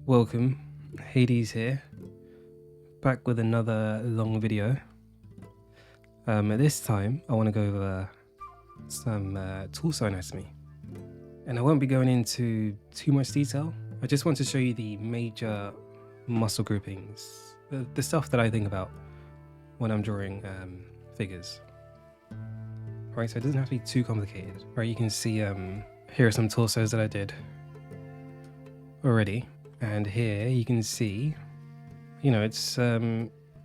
Welcome, Hades here, back with another long video. At this time, I want to go over some torso anatomy, and I won't be going into too much detail. I just want to show you the major muscle groupings, the stuff that I think about when I'm drawing figures. Right, so it doesn't have to be too complicated. Right, you can see here are some torsos that I did already. And here you can see, you know, it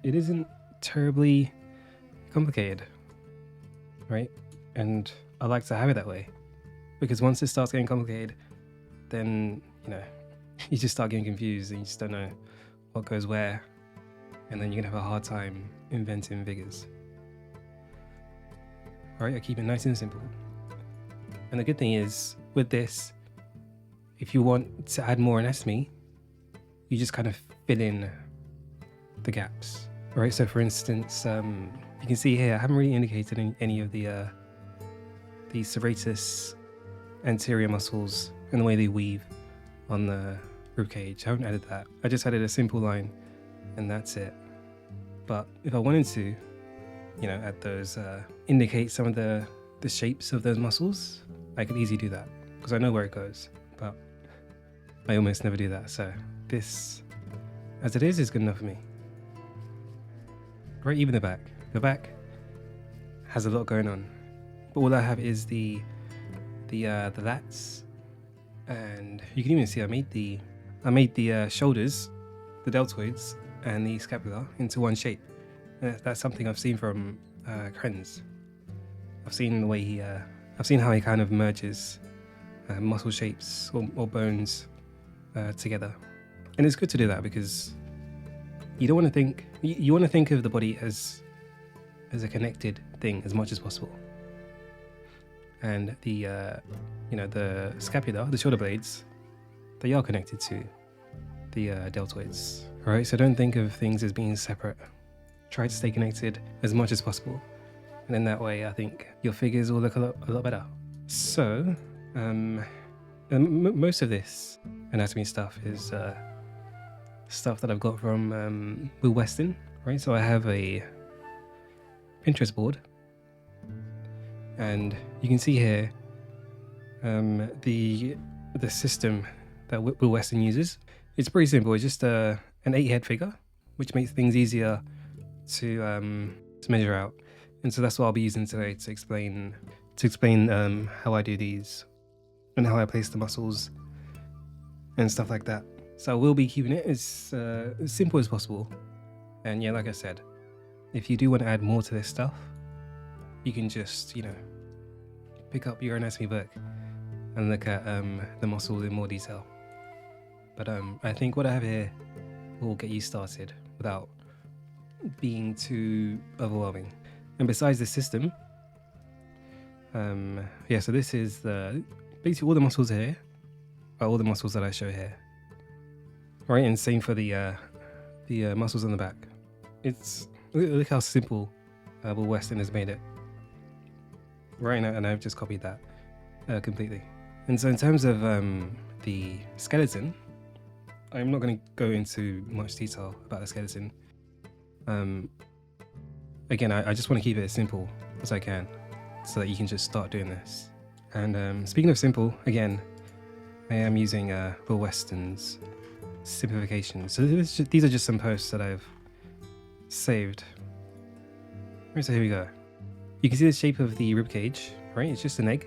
isn't terribly complicated, right? And I like to have it that way, because once it starts getting complicated, then, you know, you just start getting confused and you just don't know what goes where. And then you're gonna have a hard time inventing figures. All right, I keep it nice and simple. And the good thing is with this, if you want to add more anatomy, you just kind of fill in the gaps, right? So for instance, you can see here, I haven't really indicated any of the serratus anterior muscles and the way they weave on the ribcage. I haven't added that. I just added a simple line and that's it. But if I wanted to, you know, add those, indicate some of the shapes of those muscles, I could easily do that because I know where it goes, but I almost never do that. So this, as it is good enough for me. Right, even the back. The back has a lot going on, but all I have is the lats, and you can even see I made the shoulders, the deltoids, and the scapula into one shape. And that's something I've seen from Krenz. I've seen the way I've seen how he kind of merges muscle shapes or bones together. And it's good to do that because you don't want to think, you want to think of the body as a connected thing as much as possible. And the the scapula, the shoulder blades, they are connected to the deltoids. All right, so don't think of things as being separate. Try to stay connected as much as possible, and in that way, I think your figures will look a lot better. So, most of this anatomy stuff is stuff that I've got from Will Weston, right? So I have a Pinterest board, and you can see here the system that Will Weston uses. It's pretty simple. It's just an 8-head figure, which makes things easier to measure out. And so that's what I'll be using today to explain how I do these and how I place the muscles and stuff like that. So I will be keeping it as simple as possible. And yeah, like I said, if you do want to add more to this stuff, you can just, you know, pick up your anatomy book and look at the muscles in more detail. But I think what I have here will get you started without being too overwhelming. And besides this system, yeah, so this is basically all the muscles here are all the muscles that I show here. Right, and same for the muscles on the back. Look how simple Will Weston has made it. Right now, and I've just copied that completely. And so in terms of the skeleton, I'm not going to go into much detail about the skeleton. Again, I just want to keep it as simple as I can so that you can just start doing this. And speaking of simple, again, I am using Will Weston's simplification. So these are just some posts that I've saved. Right, so here we go. You can see the shape of the rib cage, right? It's just an egg.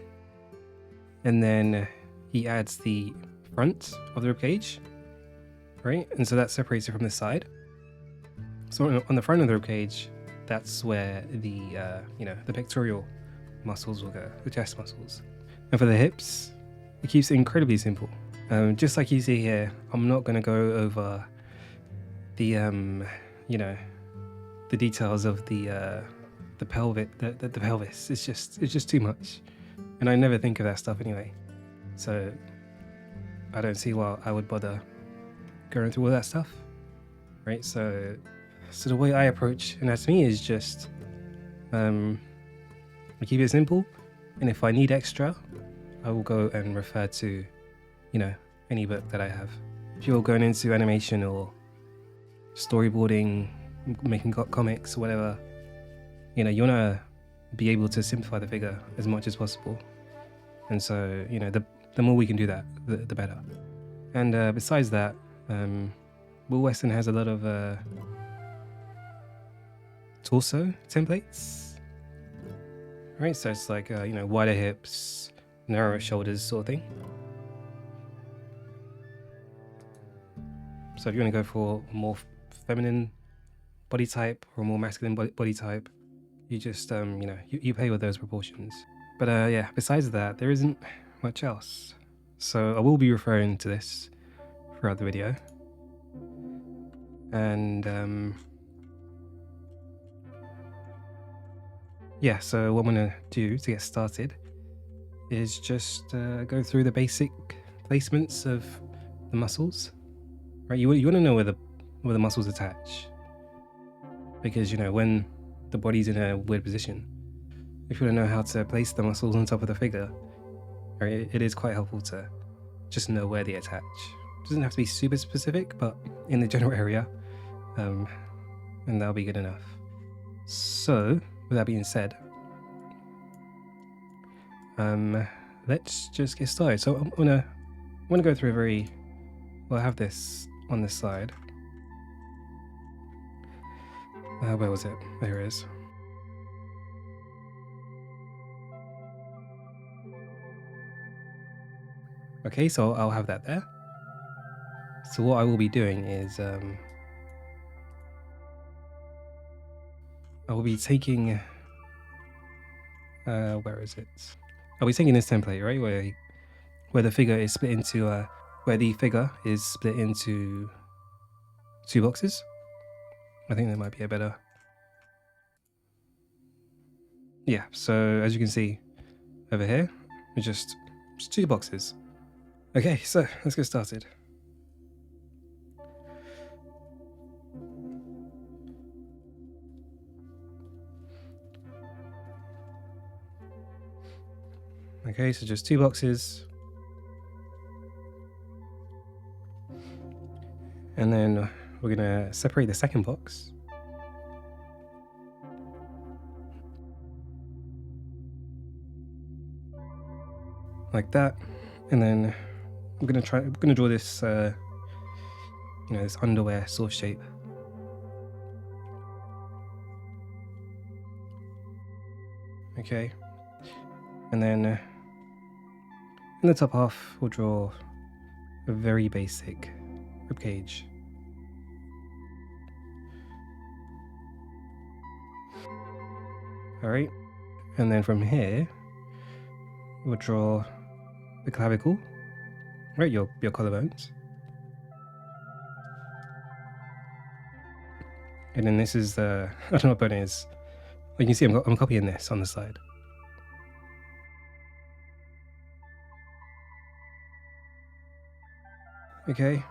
And then he adds the front of the rib cage, right? And so that separates it from the side. So on the front of the rib cage, that's where the the pectoral muscles will go, the chest muscles. And for the hips, it keeps it incredibly simple. Just like you see here, I'm not going to go over the the details of the pelvis. It's just too much, and I never think of that stuff anyway. So I don't see why I would bother going through all that stuff, right? So the way I approach anatomy is just I keep it simple, and if I need extra, I will go and refer to, you know, any book that I have if you're going into animation or storyboarding, making comics or whatever, you know, you want to be able to simplify the figure as much as possible. And so, you know, the more we can do that, the better. And besides that, Will Weston has a lot of torso templates, right? So it's like, you know, wider hips, narrower shoulders sort of thing. So if you want to go for a more feminine body type or a more masculine body type, you just, you know, you play with those proportions. But yeah, besides that, there isn't much else. So I will be referring to this throughout the video. And yeah, so what I'm going to do to get started is just go through the basic placements of the muscles. Right, you want to know where the muscles attach, because, you know, when the body's in a weird position, if you want to know how to place the muscles on top of the figure, right, it is quite helpful to just know where they attach. It doesn't have to be super specific, but in the general area, and that'll be good enough. So, with that being said, let's just get started. So I'm gonna go through a very, well, I have this on this side. Where was it? There it is. Okay, so I'll have that there. So what I will be doing is I will be taking where is it? I'll be taking this template, right, where the figure is split into where the figure is split into 2 boxes. I think that might be a better. Yeah, so as you can see over here, it's just 2 boxes. Okay, so let's get started. Okay, so just 2 boxes. And then we're gonna separate the second box. Like that. And then I'm gonna draw this you know, this underwear sort of shape. Okay. And then in the top half we'll draw a very basic ribcage. Alright, and then from here we'll draw the clavicle, right, your collarbones. And then this is the, I don't know what bone it is. You can see I'm copying this on the side. Okay.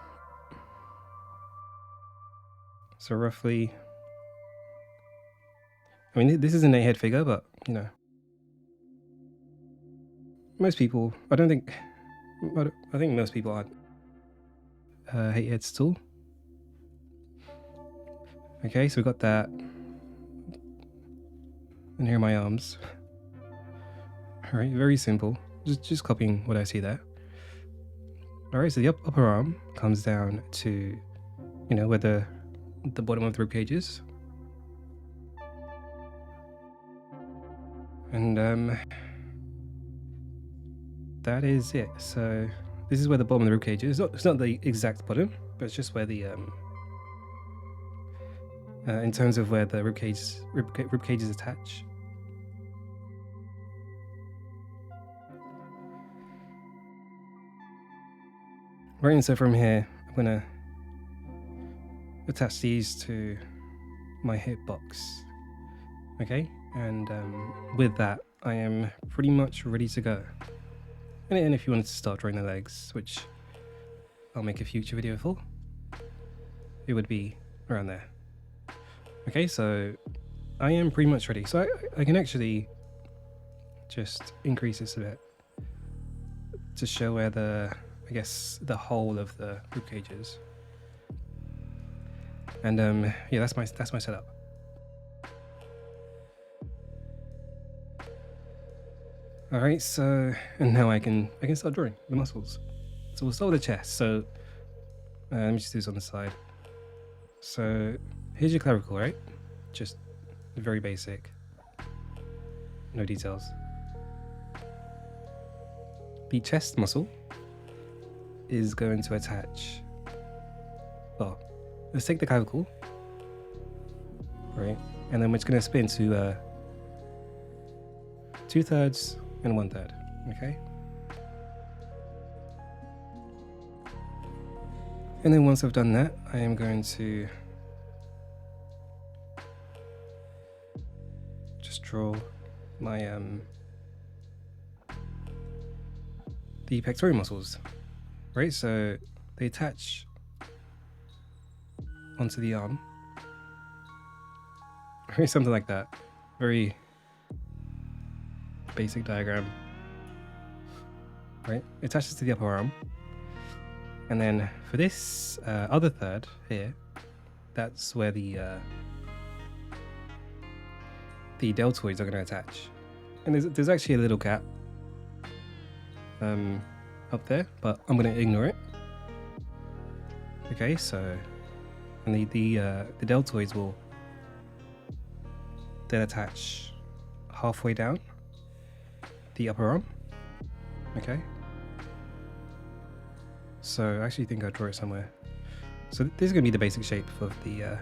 So roughly, I mean, this is an 8-head figure, but, you know, most people, I think most people aren't 8 heads tall. Okay, so we got that. And here are my arms. Alright, very simple. Just copying what I see there. Alright, so the upper arm comes down to, you know, where the bottom of the ribcage is. And that is it. So this is where the bottom of the ribcage is. It's not the exact bottom, but it's just where the in terms of where the ribcage is attached. Right, and so from here, I'm gonna attach these to my hip box. Okay, and with that, I am pretty much ready to go. And if you wanted to start drawing the legs, which I'll make a future video for, it would be around there. Okay, so I am pretty much ready. So I can actually just increase this a bit to show where the I guess, the whole of the rib cages. And yeah, that's my setup. All right, so and now I can start drawing the muscles. So we'll start with the chest. So let me just do this on the side. So here's your clavicle, right? Just very basic, no details. The chest muscle is going to attach. Oh, let's take the clavicle, right? And then we're just going to spin to 2/3 and 1/3. Okay. And then once I've done that, I am going to just draw my the pectoral muscles, right? So they attach onto the arm, right? Something like that. Very basic diagram, right? It attaches to the upper arm. And then for this other third here, that's where the deltoids are going to attach. And there's actually a little gap up there, but I'm going to ignore it. Okay, so and the deltoids will then attach halfway down the upper arm. Okay. So I actually think I'll draw it somewhere. So this is going to be the basic shape of the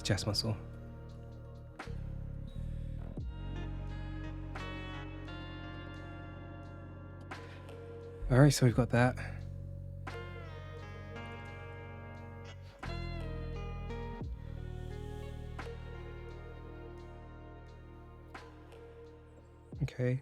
chest muscle. All right, so we've got that. Okay.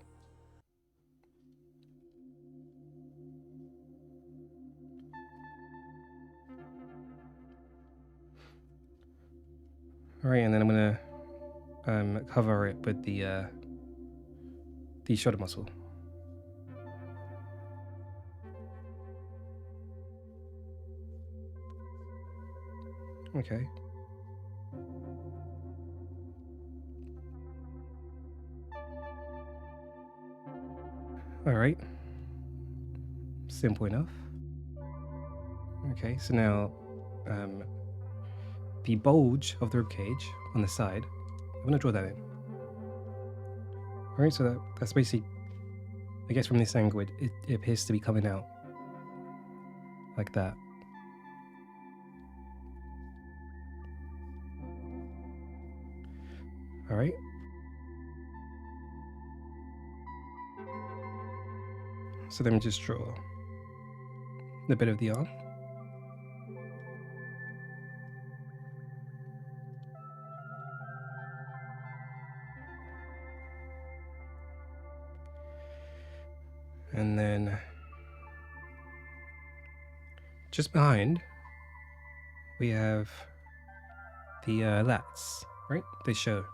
All right, and then I'm gonna cover it with the shoulder muscle. Okay. All right. Simple enough. Okay, so now the bulge of the rib cage on the side, I'm going to draw that in. All right, so that's basically, I guess from this angle, it appears to be coming out like that. All right. So then we just draw the bit of the arm. And then just behind, we have the lats, right? They show.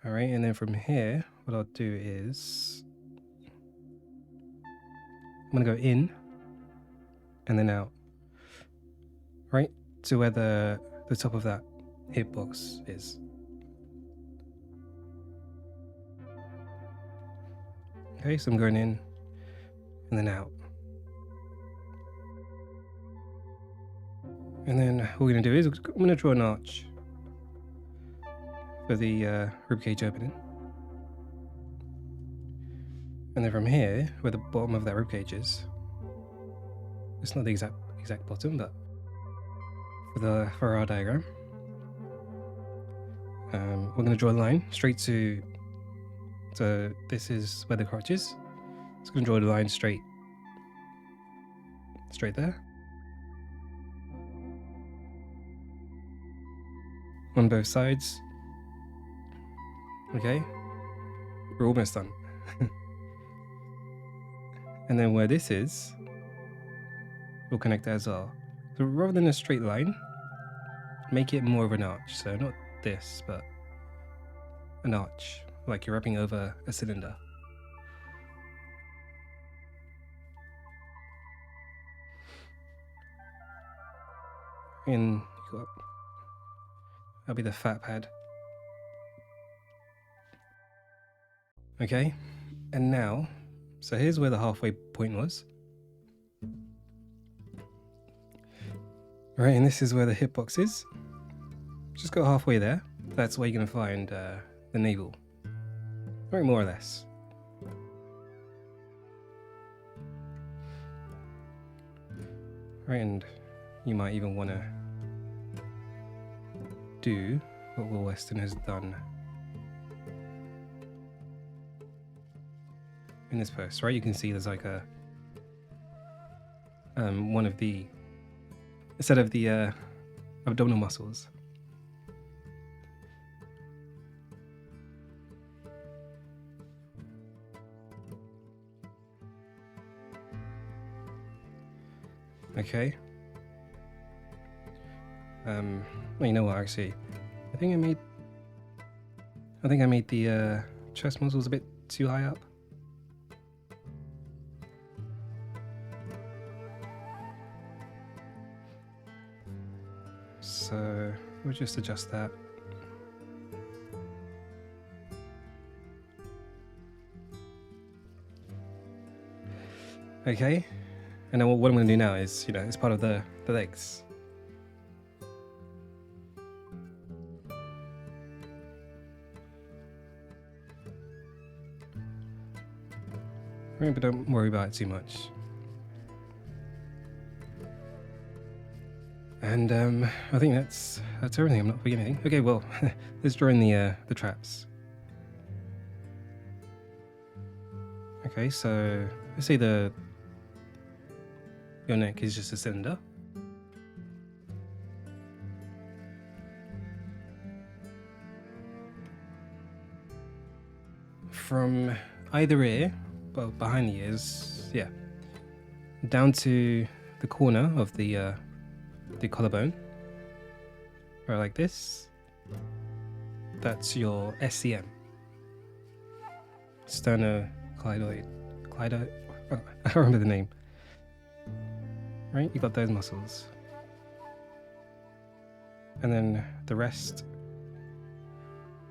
All right, and then from here, what I'll do is I'm gonna go in and then out, right? To where the top of that hip box is. Okay, so I'm going in and then out. And then what we're gonna do is I'm gonna draw an arch for the ribcage opening. And then from here, where the bottom of that ribcage is, it's not the exact bottom, but for our diagram, we're gonna draw a line straight to. So this is where the crotch is. It's going to draw the line straight there. On both sides. Okay. We're almost done. And then where this is, we'll connect that as well. So rather than a straight line, make it more of an arch. So not this, but an arch. Like you're wrapping over a cylinder. And that'll be the fat pad. Okay, and now, so here's where the halfway point was. Right, and this is where the hitbox is. Just go halfway there. That's where you're gonna find the navel. Right, more or less. Right, and you might even want to do what Will Weston has done in this post, right? You can see there's like a one of the set of the abdominal muscles. Okay. Well, you know what? Actually, I think I made the chest muscles a bit too high up. So we'll just adjust that. Okay. And then what I'm going to do now is, it's part of the legs. Right, but don't worry about it too much. And I think that's everything. I'm not forgetting anything. Okay, well, let's draw in the traps. Okay, so let's say your neck is just a cylinder. From either ear, well, behind the ears, yeah, down to the corner of the collarbone, right, like this. That's your SCM, sternocleidoid. Oh, I don't remember the name. Right, you got those muscles, and then the rest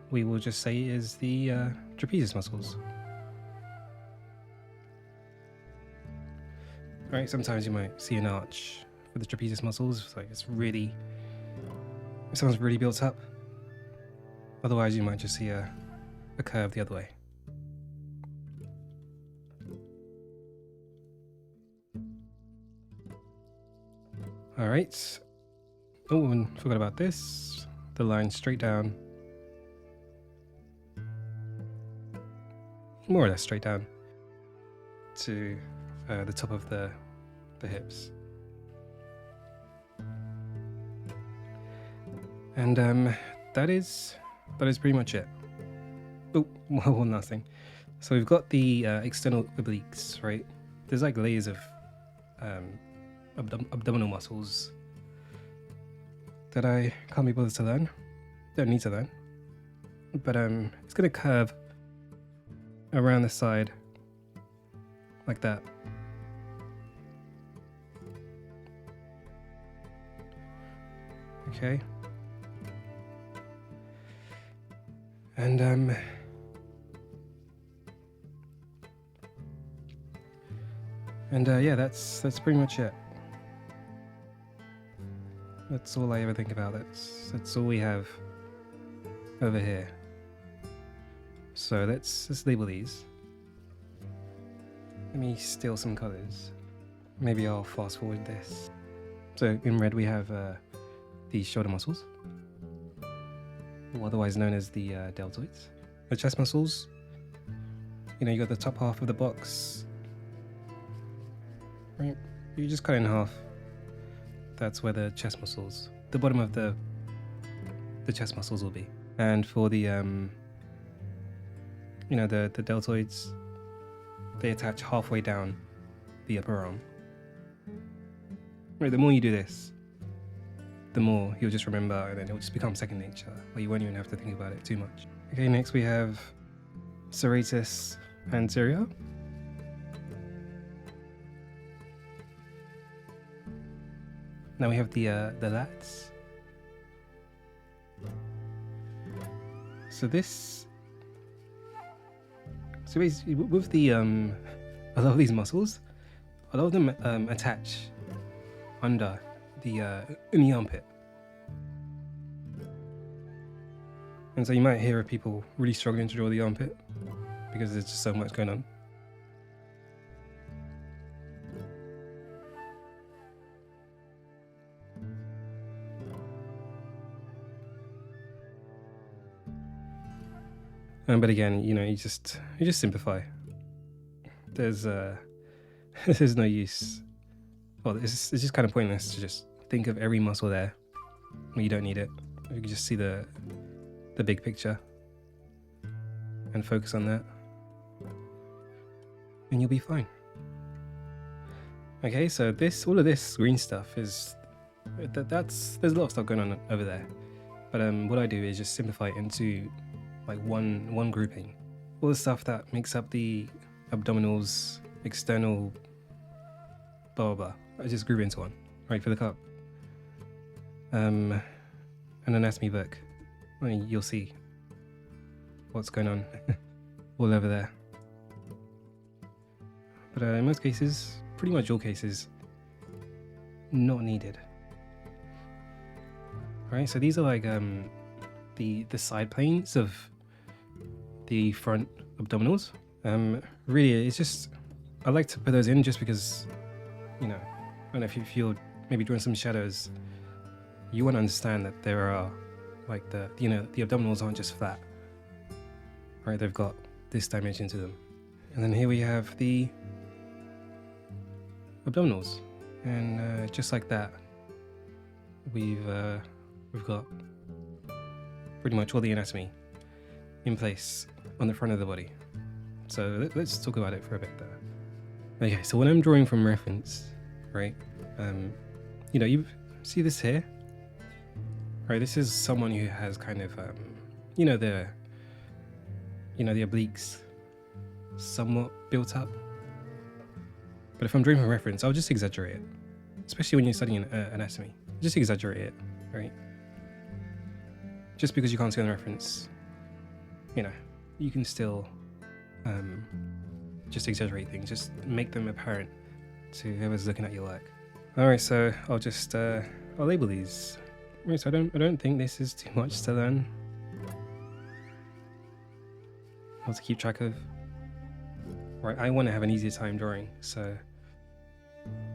we will just say is the trapezius muscles. Right, sometimes you might see an arch for the trapezius muscles. It's like someone's really built up. Otherwise, you might just see a curve the other way. All right. Oh, and forgot about this. The line straight down. More or less straight down to the top of the hips. And that is pretty much it. Oh, well, nothing. So we've got the external obliques, right? There's like layers of abdominal muscles that I can't be bothered to learn. Don't need to learn. But it's gonna curve around the side like that. Okay. And yeah, that's pretty much it. That's all I ever think about. That's all we have over here. So let's label these. Let me steal some colors. Maybe I'll fast forward this. So in red we have the shoulder muscles, otherwise known as the deltoids. The chest muscles, you got the top half of the box, right? You just cut it in half. That's where the chest muscles, the bottom of the chest muscles will be. And for the the deltoids, they attach halfway down the upper arm. Right, the more you do this, the more you'll just remember, and then it'll just become second nature. Like you won't even have to think about it too much. Okay, next we have serratus anterior. Now we have the lats. So basically with the a lot of these muscles, a lot of them attach under the in the armpit, and so you might hear of people really struggling to draw the armpit because there's just so much going on. But again, you know, you just simplify. There's there's no use. Well, it's just kind of pointless to just think of every muscle there when you don't need it. You can just see the big picture and focus on that, and you'll be fine. Okay, so all of this green stuff is there's a lot of stuff going on over there, but what I do is just simplify it into like one grouping. All the stuff that makes up the abdominals, external, blah blah blah. I just group it into one, right, for the cup. An anatomy book. I mean, you'll see what's going on all over there. But in most cases, pretty much all cases, not needed. Right, so these are like the side planes of the front abdominals. Really, it's just, I like to put those in just because, you know, I don't know if you're maybe drawing some shadows, you want to understand that there are like the abdominals aren't just flat, right? They've got this dimension to them. And then here we have the abdominals, and just like that, we've got pretty much all the anatomy in place on the front of the body. So let's talk about it for a bit though. Okay, so when I'm drawing from reference, right, you know, you see this here, right? This is someone who has kind of, you know, the obliques somewhat built up. But if I'm drawing from reference, I'll just exaggerate it, especially when you're studying anatomy. Just exaggerate it, right? Just because you can't see on the reference, you know, you can still just exaggerate things, just make them apparent to whoever's looking at your work. All right, so I'll just I'll label these. Right, so I don't think this is too much to learn or to keep track of. Right, I want to have an easier time drawing, so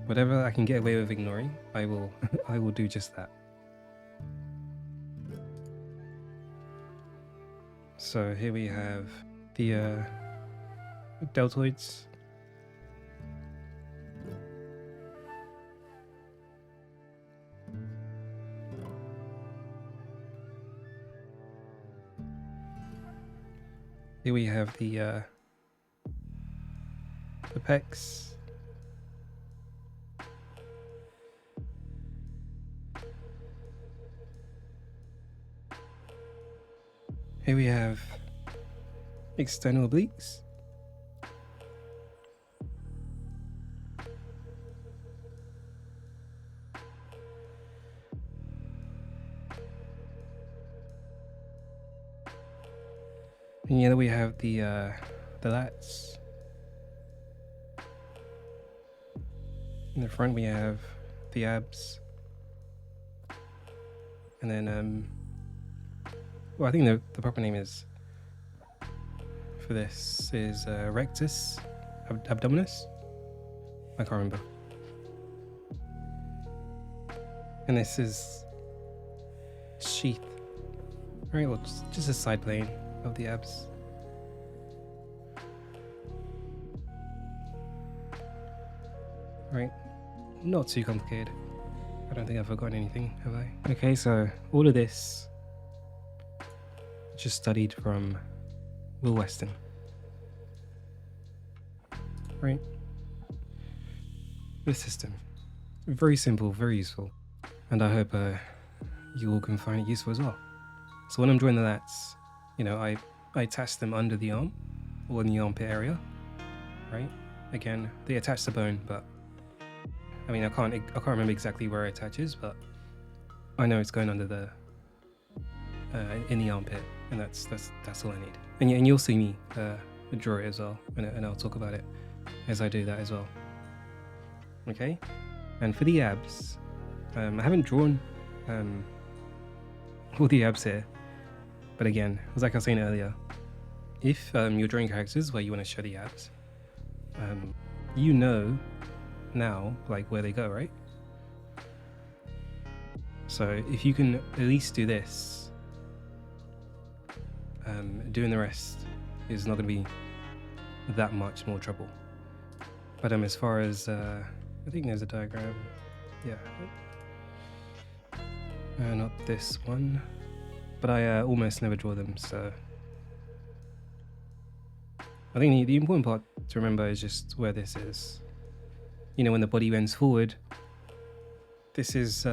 whatever I can get away with ignoring, I will I will do just that. So here we have the deltoids. Here we have the pecs. Here we have external obliques. And here we have the lats. In the front we have the abs. And then well, I think the proper name is for this is rectus abdominis. I can't remember. And this is sheath, right? Well, just a side plane of the abs. Right, not too complicated. I don't think I've forgotten anything, have I? Okay, so all of this just studied from Will Weston. Right? This system, very simple, very useful, and I hope you all can find it useful as well. So when I'm drawing the lats, you know, I attach them under the arm or in the armpit area, right? Again, they attach the bone, but I mean, I can't remember exactly where it attaches, but I know it's going under the in the armpit, and that's all I need. And you'll see me draw it as well, and I'll talk about it as I do that as well. Okay, and for the abs, I haven't drawn all the abs here, but again, like I was saying earlier, if you're drawing characters where you want to show the abs, you know now like where they go, right? So if you can at least do this, doing the rest is not going to be that much more trouble. But as far as I think there's a diagram, yeah, not this one, but I almost never draw them, so I think the important part to remember is just where this is. You know, when the body bends forward, this is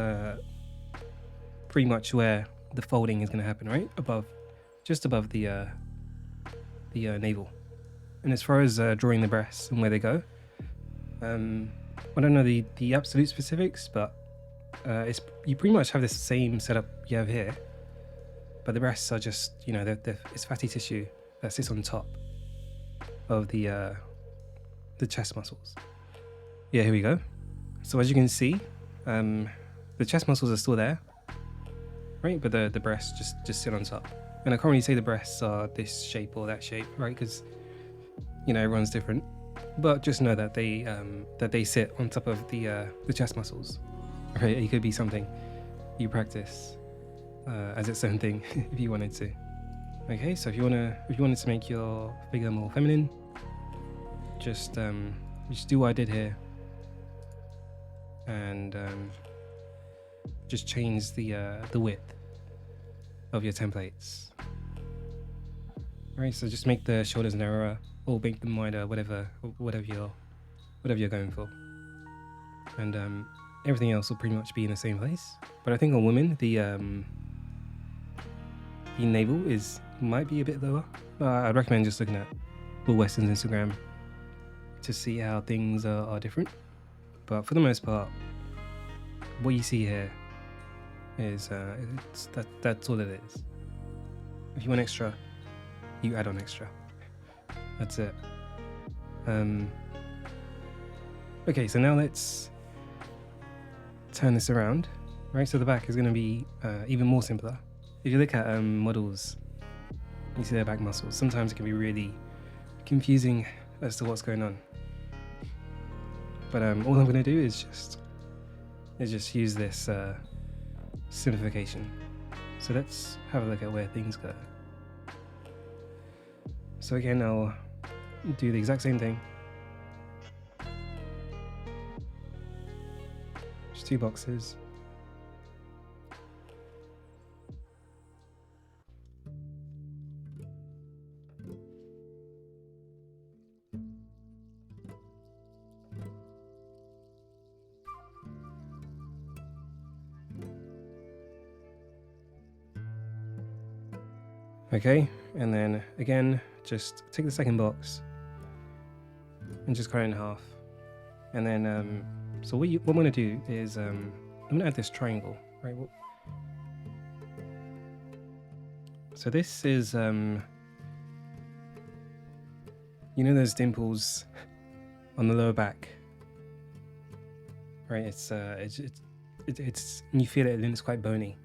pretty much where the folding is going to happen, right? Just above the navel. And as far as drawing the breasts and where they go, I don't know the absolute specifics, but you pretty much have the same setup you have here, but the breasts are just, you know, it's fatty tissue that sits on top of the chest muscles. Yeah, here we go. So as you can see, the chest muscles are still there, right? But the breasts just sit on top. And I can't really say the breasts are this shape or that shape, right? Because, you know, everyone's different. But just know that they sit on top of the chest muscles. Right? It could be something you practice as its own thing if you wanted to. Okay, so if you wanted to make your figure more feminine, just do what I did here, and just change the width of your templates. Right, so just make the shoulders narrower or make them wider, whatever you're going for, and everything else will pretty much be in the same place. But I think on women the navel might be a bit lower. I'd recommend just looking at Will Weston's Instagram to see how things are different. But for the most part, what you see here is that's all it is. If you want extra, you add on extra. That's it. Okay, so now let's turn this around. Right, so the back is going to be even more simpler. If you look at models, you see their back muscles. Sometimes it can be really confusing as to what's going on. But all I'm going to do is just use this simplification. So let's have a look at where things go. So again, I'll do the exact same thing. Just 2 boxes. Okay, and then again, just take the second box and just cut it in half. And then, so what I'm going to do is, I'm going to add this triangle, right? So this is, you know those dimples on the lower back, right? It's you feel it and it's quite bony.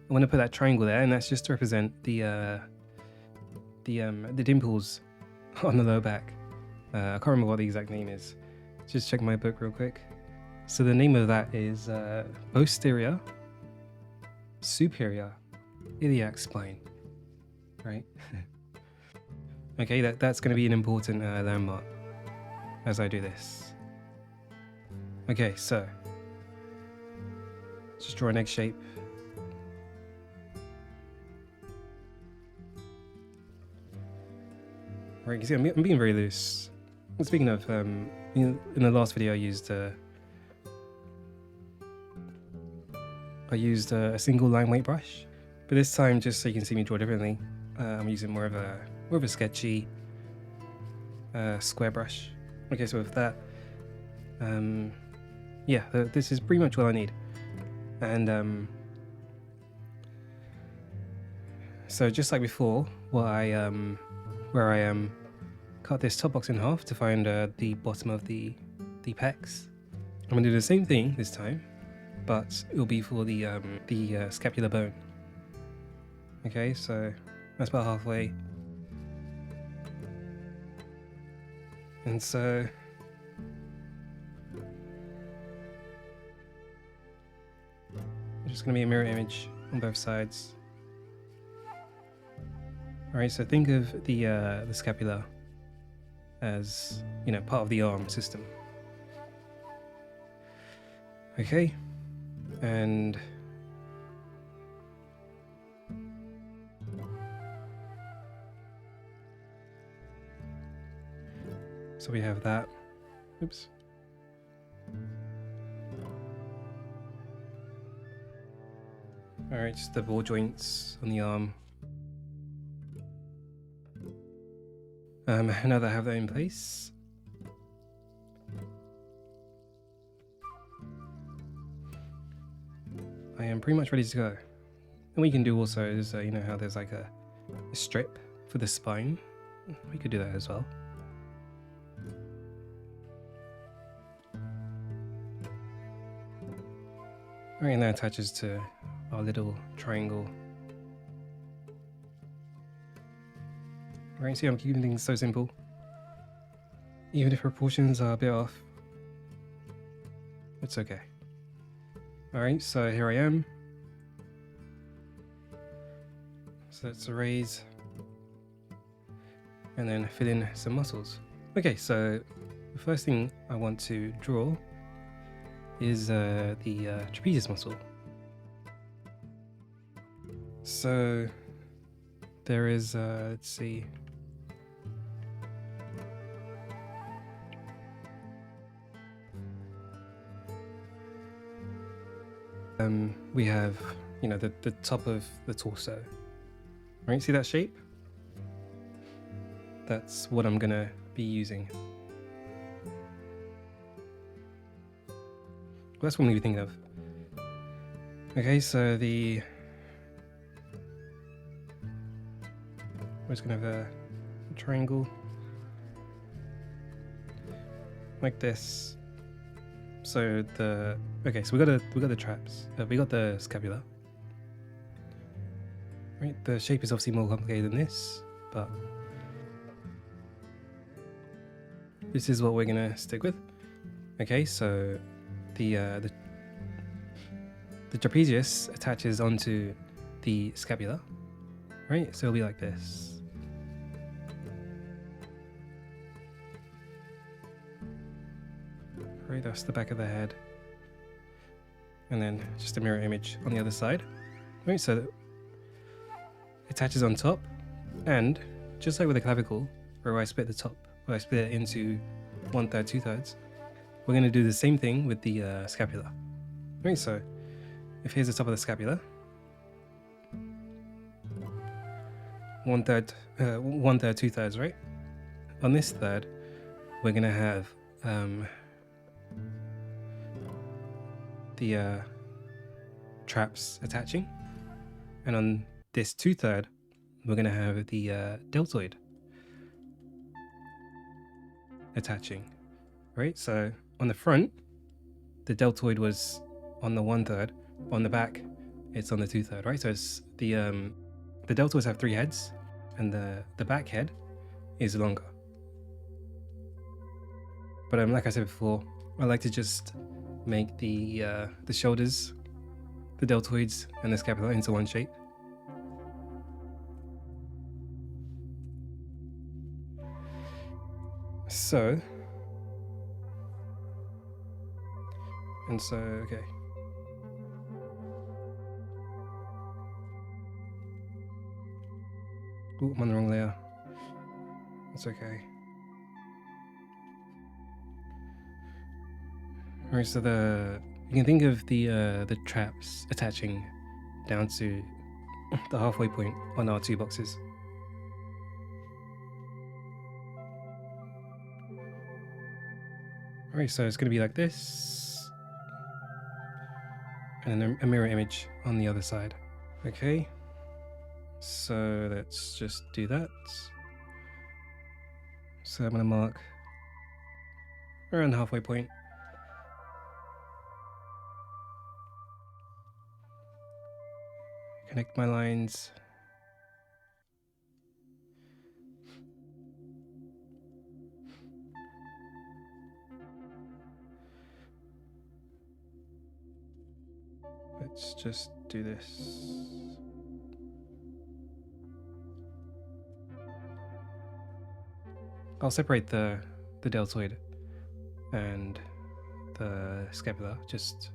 I'm going to put that triangle there, and that's just to represent the dimples on the lower back. I can't remember what the exact name is. Just check my book real quick. So the name of that is posterior superior iliac spine, right? Okay, that's going to be an important landmark as I do this. Okay, so just draw an egg shape. Right, you see, I'm being very loose. Speaking of, in the last video I used a single line weight brush, but this time, just so you can see me draw differently, I'm using more of a sketchy square brush. Okay, so with that, you yeah, this is pretty much all I need. And so just like before, where I cut this top box in half to find the bottom of the pecs. I'm gonna do the same thing this time, but it'll be for the scapular bone. Okay, so that's about halfway. And so it's just going to be a mirror image on both sides. Alright, so think of the scapula as, you know, part of the arm system. Okay, and so we have that. Oops. Alright, just the ball joints on the arm. Now that I have that in place, I am pretty much ready to go. And what you can do also is, you know how there's like a strip for the spine? We could do that as well. Alright, and that attaches to our little triangle. Alright, see, I'm keeping things so simple. Even if proportions are a bit off, it's okay. Alright, so here I am. So let's erase and then fill in some muscles. Okay, so the first thing I want to draw is the trapezius muscle. So there is, let's see. We have, you know, the top of the torso. Right, see that shape? That's what I'm gonna be using. Well, that's what I'm gonna be thinking of. Okay, so we're just gonna have a triangle like this. So okay, so we got the traps. We got the scapula. Right, the shape is obviously more complicated than this, but this is what we're gonna stick with. Okay, so the trapezius attaches onto the scapula. Right, so it'll be like this. Right, that's the back of the head. And then just a mirror image on the other side. Right, so it attaches on top, and just like with the clavicle, where I split the top, where I split it into 1/3, 2/3, we're going to do the same thing with the scapula. Right, so if here's the top of the scapula, 1/3, 1/3, 2/3, right? On this third, we're going to have the traps attaching, and on this 2/3 we're going to have the deltoid attaching. Right, so on the front the deltoid was on the 1/3, on the back it's on the 2/3, right? So it's the deltoids have 3 heads, and the back head is longer. But like I said before, I like to just make the shoulders, the deltoids, and the scapula into one shape. So, okay. Ooh, I'm on the wrong layer. That's okay. Alright, so you can think of the traps attaching down to the halfway point on our 2 boxes. Alright, so it's going to be like this, and then a mirror image on the other side. Okay, so let's just do that. So I'm going to mark around the halfway point. Connect my lines. Let's just do this. I'll separate the deltoid and the scapula just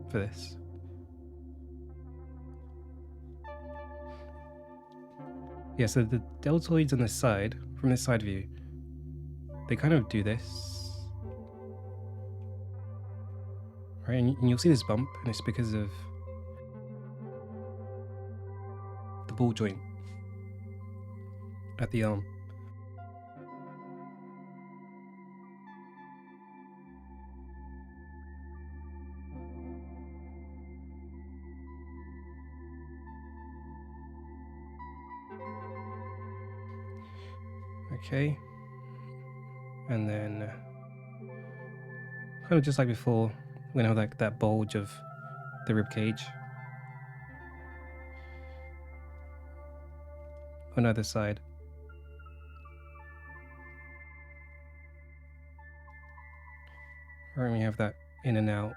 for this. Yeah, so the deltoids on the side, from this side view, they kind of do this. Right, and you'll see this bump, and it's because of the ball joint at the arm. Okay, and then kind of just like before, we're gonna have like that bulge of the rib cage on either side. Right, we have that in and out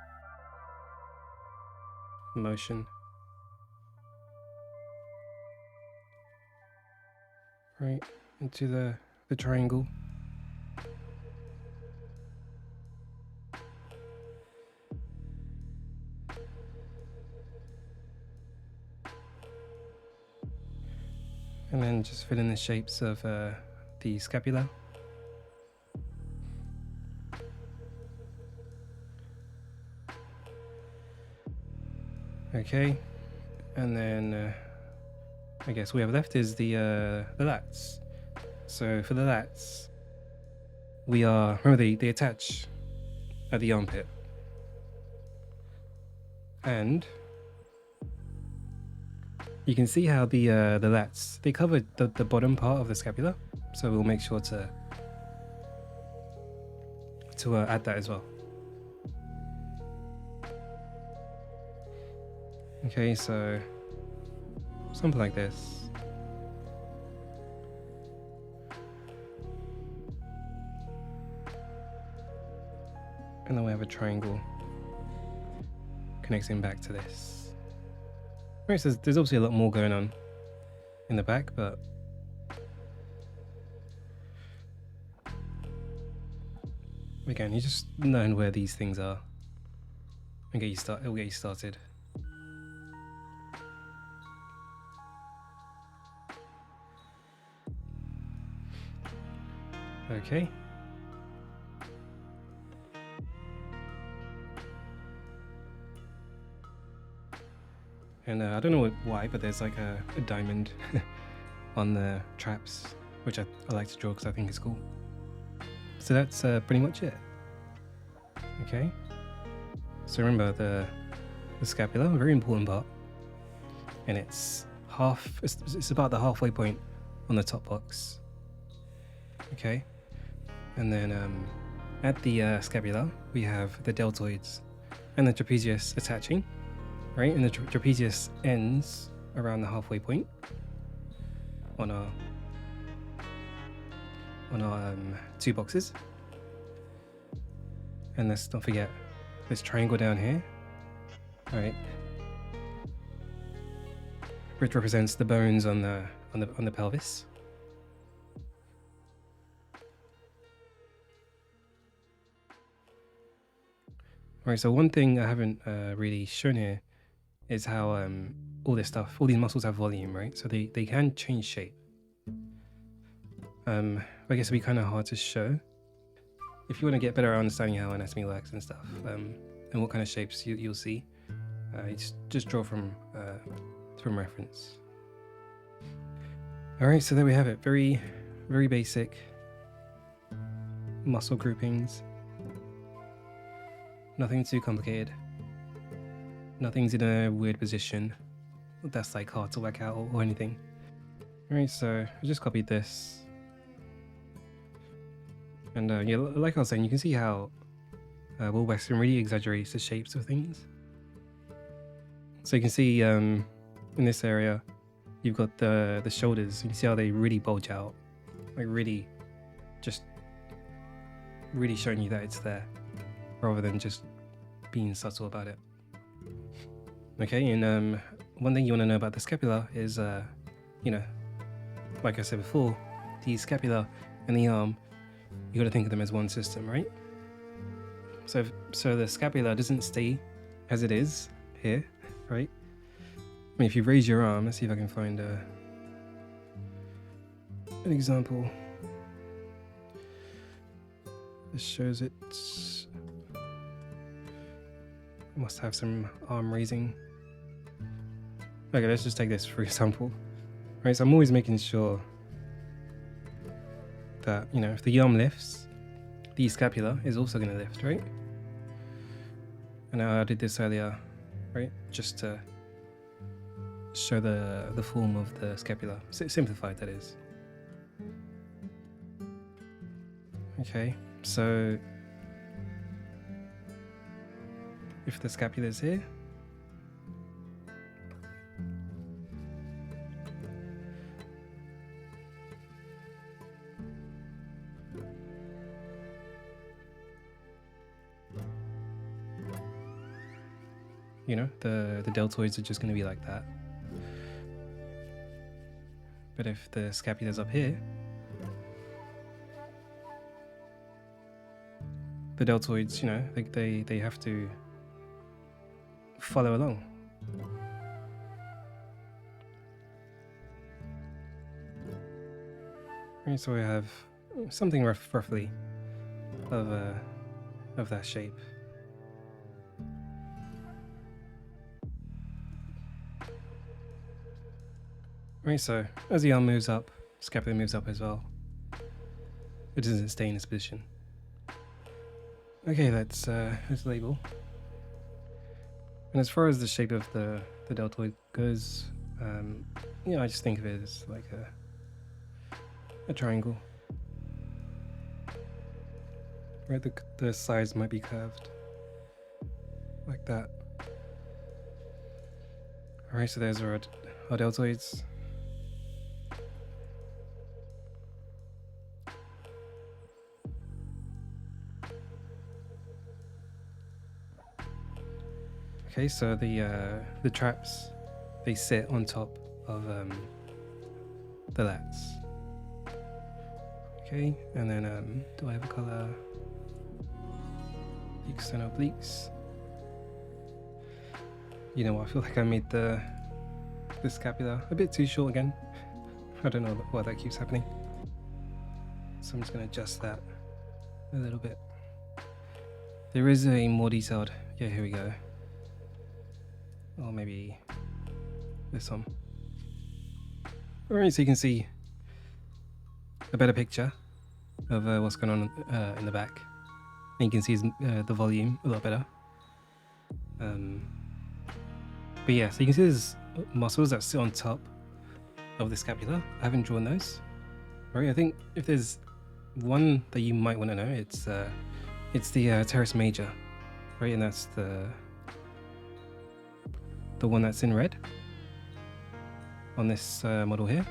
motion. Right, into the triangle. And then just fill in the shapes of the scapula. Okay, and then I guess we have left is the lats. So for the lats, we are, remember they attach at the armpit, and you can see how the lats, they cover the bottom part of the scapula, so we'll make sure to add that as well. Okay, so something like this. And then we have a triangle connecting back to this. Right, so there's obviously a lot more going on in the back, but again, you just learn where these things are and it'll get you started. Okay. And I don't know why, but there's like a diamond on the traps, which I like to draw because I think it's cool. So that's pretty much it. Okay. So remember the scapula, a very important part, and it's about the halfway point on the top box. Okay. And then at the scapula, we have the deltoids and the trapezius attaching. Right, and the trapezius ends around the halfway point on our two boxes. And let's not forget this triangle down here, right, which represents the bones on the pelvis. Right, so one thing I haven't really shown here is how all these muscles have volume, right? So they can change shape. I guess it'd be kind of hard to show. If you want to get better understanding how anatomy works and stuff, and what kind of shapes you'll see, you just draw from reference. All right, so there we have it. Very, very basic muscle groupings. Nothing too complicated. Nothing's in a weird position that's like hard to work out or anything. Alright, so I just copied this. And yeah, like I was saying, you can see how Will Weston really exaggerates the shapes of things. So you can see in this area, you've got the shoulders. You can see how they really bulge out, like really, just really showing you that it's there, rather than just being subtle about it. Okay, and one thing you want to know about the scapula is, you know, like I said before, the scapula and the arm, you got to think of them as one system, right? So the scapula doesn't stay as it is here, right? I mean, if you raise your arm, let's see if I can find an example. This shows it. Must have some arm raising. Okay, let's just take this for example. Right, so I'm always making sure that, you know, if the arm lifts, the scapula is also going to lift, right? And I did this earlier, right? Just to show the form of the scapula. Simplified, that is. Okay, so if the scapula is here, you know, the deltoids are just going to be like that. But if the scapula's up here, the deltoids, you know, they have to follow along. Right, so we have something roughly of that shape. Right, so as the arm moves up, scapula moves up as well. It doesn't stay in this position. Okay, let's label. And as far as the shape of the deltoid goes, you know, I just think of it as like a triangle. Right, the sides might be curved like that. Alright, so there's our deltoids. Okay, so the traps, they sit on top of the lats. Okay, and then do I have a color? The external obliques. You know what? I feel like I made the scapula a bit too short again. I don't know why that keeps happening. So I'm just going to adjust that a little bit. There is a more detailed. Yeah, here we go. Or maybe this one. Alright, so you can see a better picture of what's going on in the back. And you can see the volume a lot better. But yeah, so you can see there's muscles that sit on top of the scapula. I haven't drawn those. Right, I think if there's one that you might want to know, it's the teres major, right? And that's the one that's in red on this model here.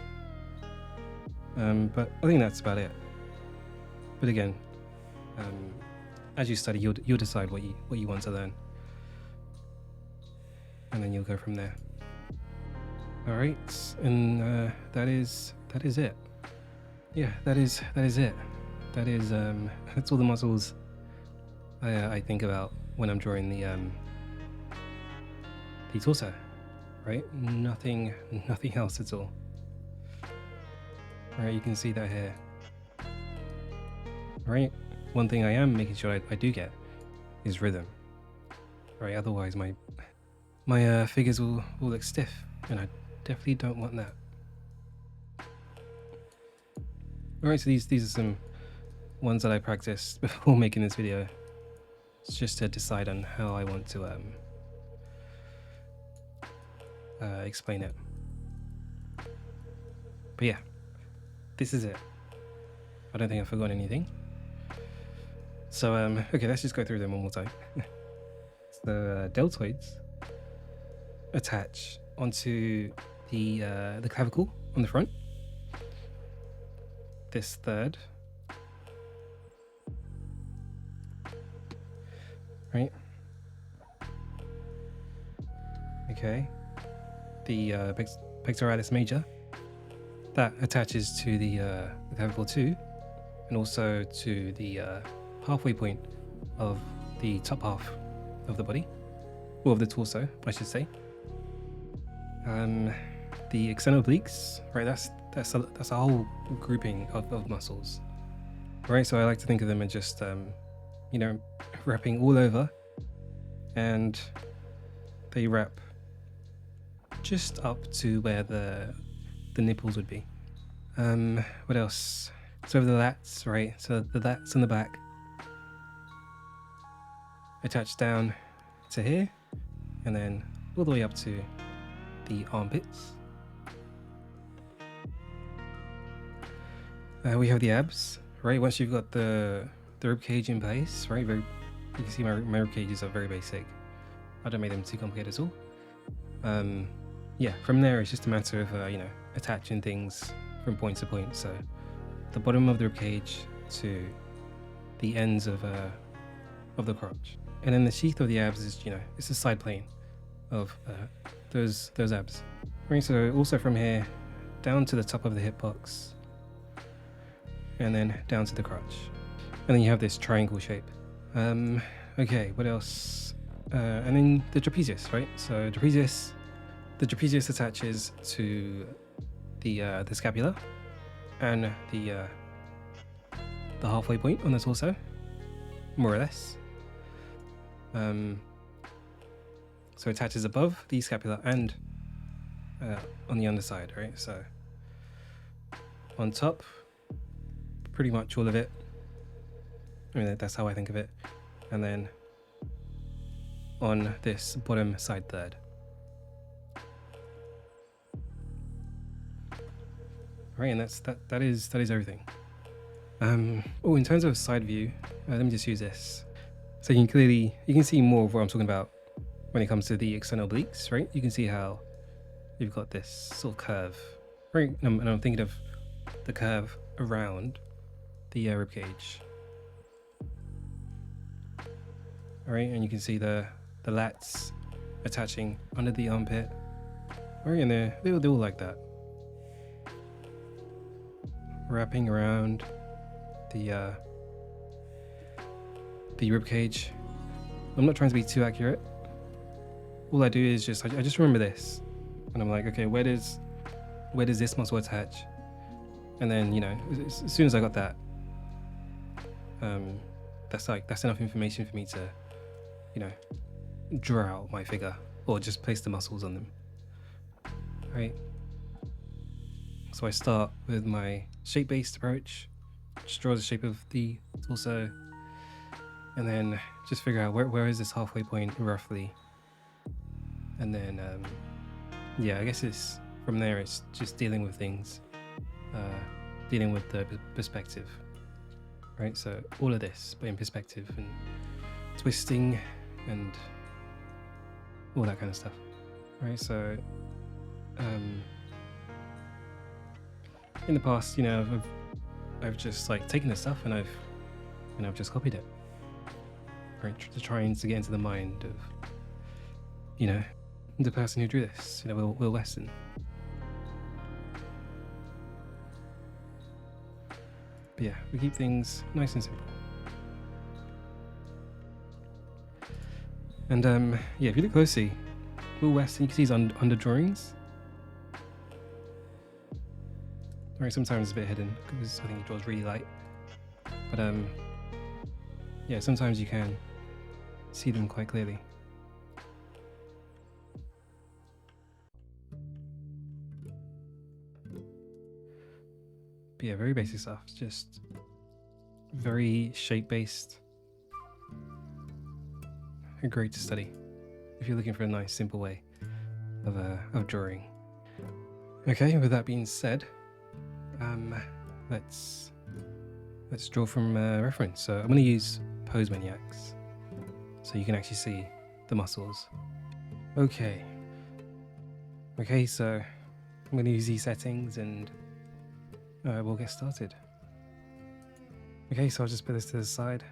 But I think that's about it. But again, as you study, you'll decide what you want to learn, and then you'll go from there. All right, and that is it. Yeah, that is it. That is that's all the muscles I think about when I'm drawing the torso, right? Nothing else at all. All right, you can see that here. All right, one thing I am making sure I do get is rhythm. All right, otherwise my figures will look stiff, and I definitely don't want that. All right, so these are some ones that I practiced before making this video. It's just to decide on how I want to explain it. But yeah, this is it. I don't think I've forgotten anything. So okay, let's just go through them one more time. So deltoids attach onto the clavicle on the front. This third, right? Okay, the pectoralis major, that attaches to the clavicle too, and also to the halfway point of the top half of the body, or of the torso, I should say. The external obliques, right? That's a whole grouping of muscles, right? So I like to think of them as just you know, wrapping all over, and they wrap just up to where the nipples would be. What else? So the lats, right? So the lats in the back attach down to here, and then all the way up to the armpits. We have the abs, right? Once you've got the rib cage in place, right? You can see my rib cages are very basic. I don't make them too complicated at all. Yeah, from there it's just a matter of you know, attaching things from point to point. So the bottom of the rib cage to the ends of the crotch, and then the sheath of the abs is, you know, it's the side plane of those abs. Right, so also from here down to the top of the hip box, and then down to the crotch, and then you have this triangle shape. Okay, what else? And then the trapezius, right? So the trapezius attaches to the scapula and the halfway point on the torso, more or less. So it attaches above the scapula and on the underside, right? So on top, pretty much all of it. I mean, that's how I think of it. And then on this bottom side third. Right, and that is everything. Oh, in terms of side view, let me just use this. So you can see more of what I'm talking about when it comes to the external obliques, right? You can see how you've got this sort of curve, right? And I'm thinking of the curve around the rib cage. All right, and you can see the lats attaching under the armpit, right? And they're all like that, wrapping around the rib cage. I'm not trying to be too accurate. All I do is I just remember this, and I'm like, okay, where does this muscle attach? And then, you know, as soon as I got that, that's enough information for me to, you know, draw out my figure or just place the muscles on them, right? So I start with my shape-based approach, just draw the shape of the torso, and then just figure out where is this halfway point roughly, and then yeah, I guess it's from there it's just dealing with things, dealing with the perspective, right? So all of this but in perspective, and twisting and all that kind of stuff, right? So in the past, you know, I've just like taken this stuff and I've just copied it, right? Trying to get into the mind of, you know, the person who drew this, you know, Will Weston. But yeah, we keep things nice and simple. And yeah, if you look closely, Will Weston, you can see his under drawings. Right, sometimes it's a bit hidden because I think he draws really light. But yeah, sometimes you can see them quite clearly. But yeah, very basic stuff. It's just very shape-based. Great to study if you're looking for a nice, simple way of drawing. Okay, with that being said, let's draw from reference. So I'm going to use Posemaniacs, so you can actually see the muscles. Okay, so I'm going to use these settings and we'll get started. Okay, so I'll just put this to the side.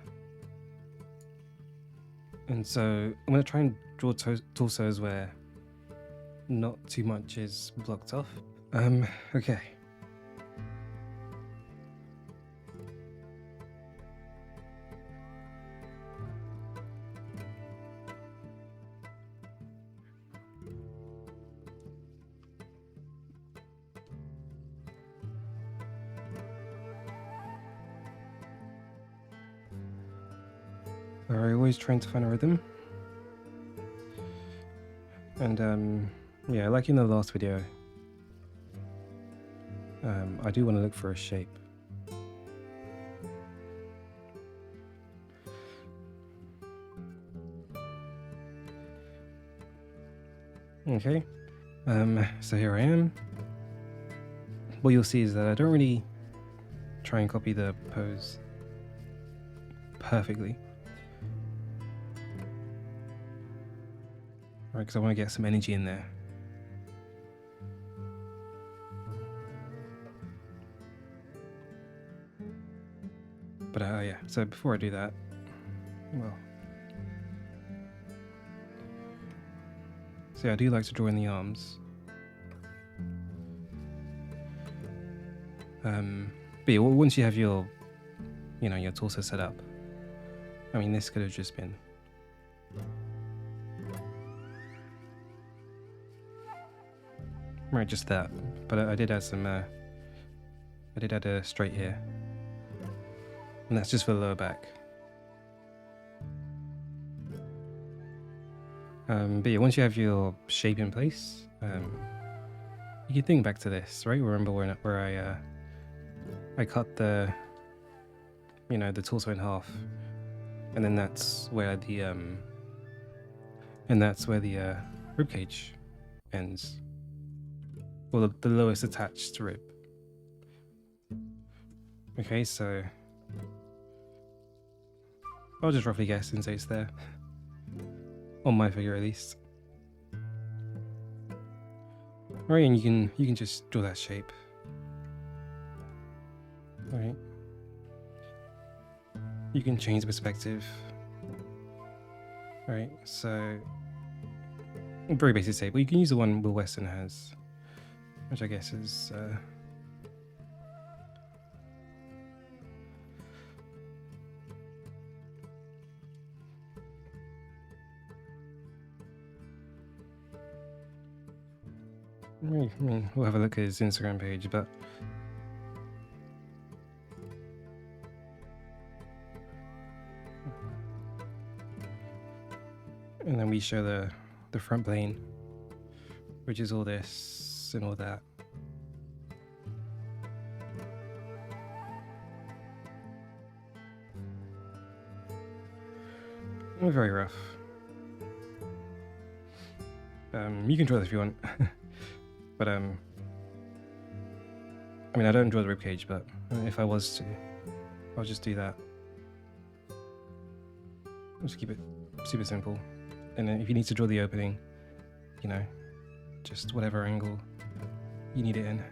And so I'm going to try and draw torsos where not too much is blocked off. Okay. Alright, always trying to find a rhythm. And yeah, like in the last video, I do want to look for a shape. Okay, so here I am. What you'll see is that I don't really try and copy the pose perfectly. Right, because I want to get some energy in there. But yeah, so before I do that, well, so yeah, I do like to draw in the arms. But yeah, once you have your, your torso set up, I mean, this could have just been right, just that. But I did add some. I did add a straight here, and that's just for the lower back. But yeah, once you have your shape in place, you can think back to this, right? Remember where I cut the, the torso in half, and then that's where the ribcage ends. Well, the lowest attached rib. Okay, so I'll just roughly guess and say it's there. On my figure, at least. Right, and you can just draw that shape. Alright. You can change the perspective. Alright, so very basic shape, but you can use the one Will Weston has, which I guess is I mean, we'll have a look at his Instagram page, but and then we show the front plane, which is all this and all that. Very rough. You can draw this if you want. But I mean, I don't draw the ribcage, but if I was to, I'll just do that. I'll just keep it super simple. And then if you need to draw the opening, just whatever angle you need it in.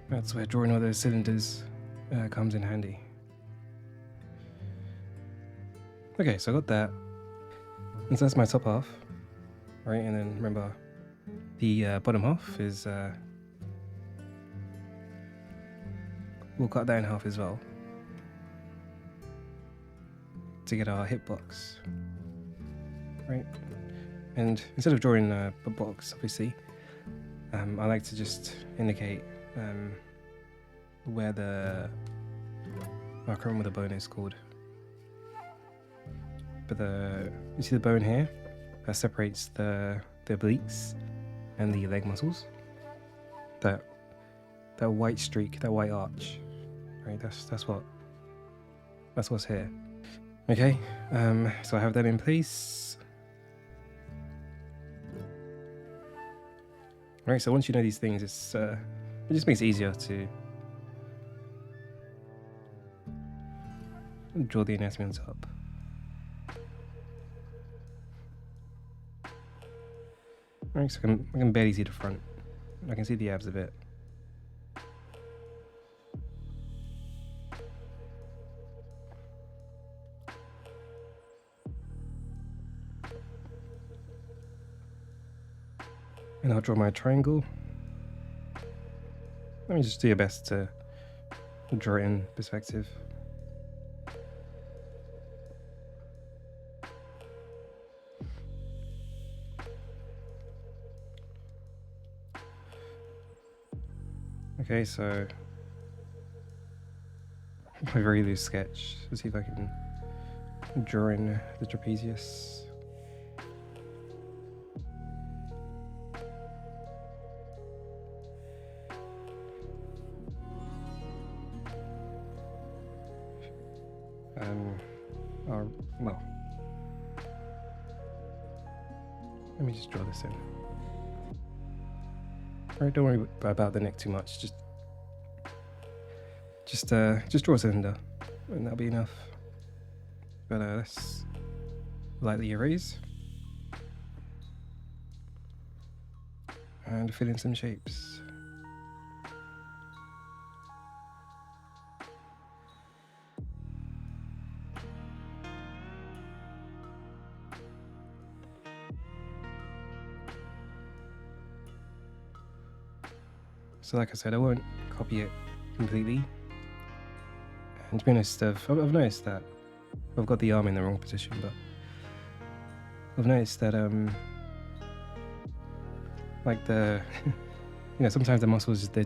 That's where drawing all those cylinders comes in handy. Okay, so I got that. And so that's my top half, right? And then remember, the bottom half is, we'll cut that in half as well to get our hip box, right? And instead of drawing a box, obviously, I like to just indicate where I can't remember what the bone is called. But you see the bone here that separates the obliques and the leg muscles. That white streak, that white arch, right? That's what's here. Okay, so I have that in place. Right, so once you know these things, it just makes it easier to draw the anatomy on top. Right, so I can barely see the front. I can see the abs a bit. And I'll draw my triangle. Let me just do your best to draw it in perspective. Okay, so a very loose sketch. Let's see if I can draw in the trapezius. Well, let me just draw this in. Alright, don't worry about the neck too much. Just draw a cylinder, and that'll be enough. But let's lightly erase and fill in some shapes. So like I said, I won't copy it completely. And to be honest, I've noticed that I've got the arm in the wrong position, but I've noticed that like the sometimes the muscles they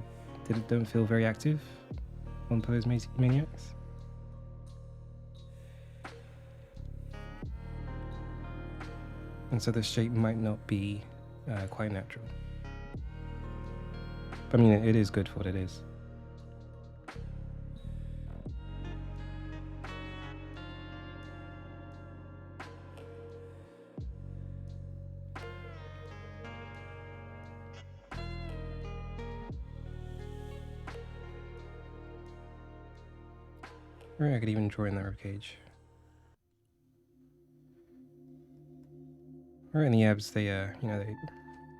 don't feel very active on Posemaniacs. And so the shape might not be quite natural. I mean, it is good for what it is. Or I could even draw in that ribcage. Or in the abs, they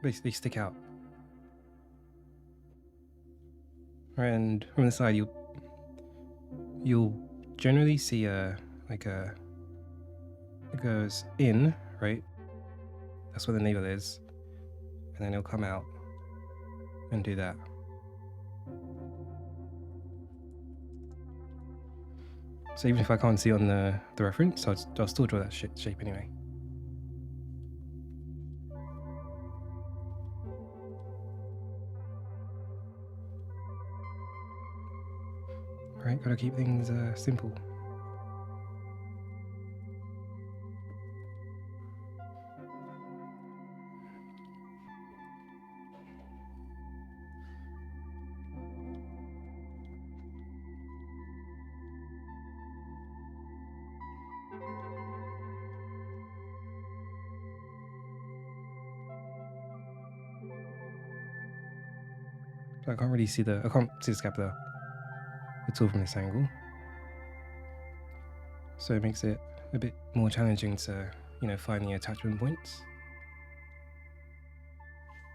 they stick out. And from the side, you'll generally see it goes in, right? That's where the navel is, and then it'll come out and do that. So even if I can't see on the reference, I'll still draw that shape anyway. Right, gotta keep things simple. I can't see the scapula at all from this angle. So it makes it a bit more challenging to, find the attachment points.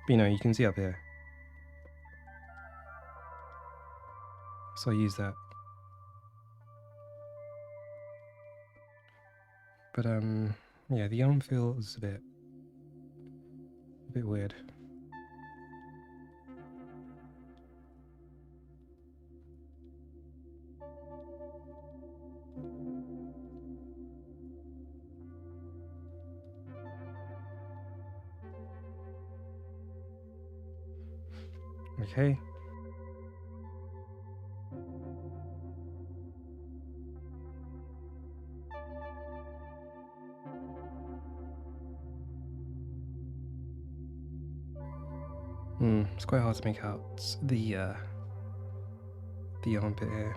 But you can see up here. So I use that. But yeah, the arm feels a bit weird. Okay. It's quite hard to make out the armpit here.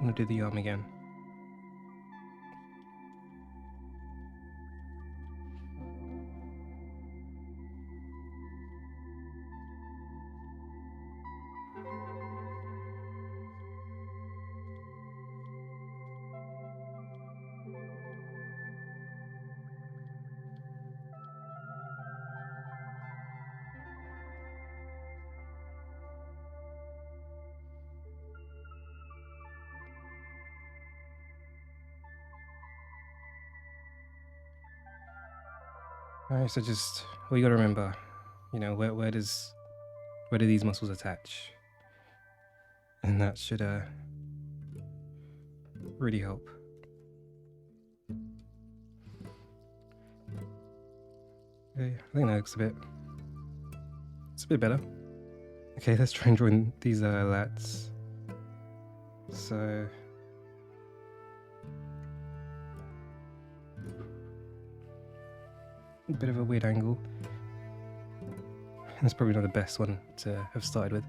I'm gonna do the arm again. Alright, so just what you gotta remember, you know, where do these muscles attach? And that should really help. Okay, I think that looks it's a bit better. Okay, let's try and join these lats. So a bit of a weird angle. That's probably not the best one to have started with.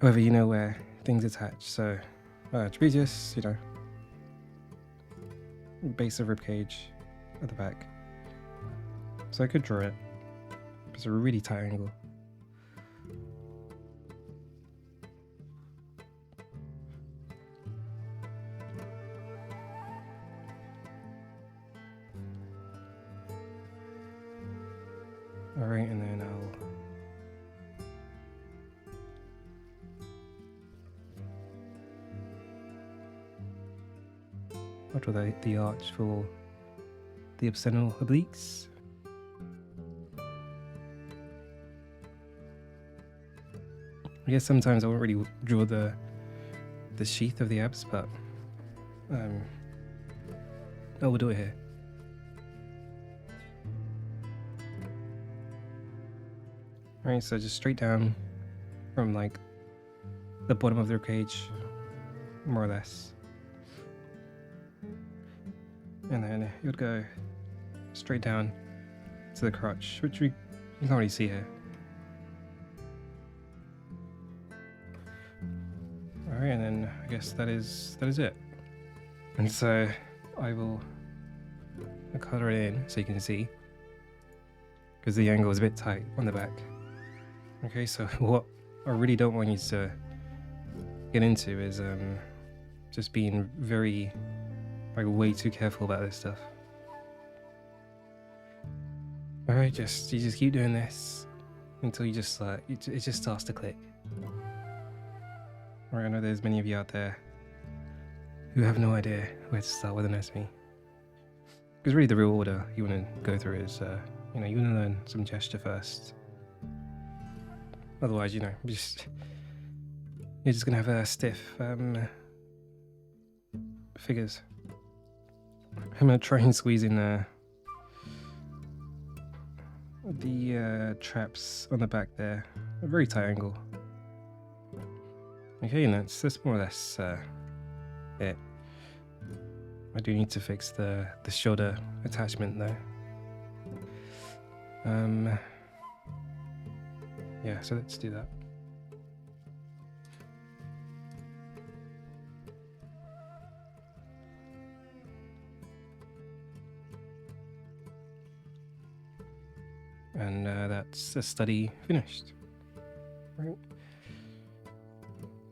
However, you know where things attach, so trapezius, you know, base of ribcage at the back. So I could draw it. It's a really tight angle. Alright, and then I'll draw the arch for the absental obliques. I guess sometimes I won't really draw the sheath of the abs, but we'll do it here. Alright, so just straight down from like the bottom of the ribcage, more or less. And then you would go straight down to the crotch, which you can't really see here. Alright, and then I guess that is it. And so I will color it in so you can see, because the angle is a bit tight on the back. Okay, so what I really don't want you to get into is just being very, like, way too careful about this stuff. Alright, you just keep doing this until you just it just starts to click. Alright, I know there's many of you out there who have no idea where to start with anatomy. Because really the real order you want to go through is, you know, you want to learn some gesture first. Otherwise, you know, you're just gonna have stiff figures. I'm gonna try and squeeze in the traps on the back there, a very tight angle. Okay, and that's more or less it. I do need to fix the shoulder attachment though. Yeah, so let's do that. And that's the study finished. Right.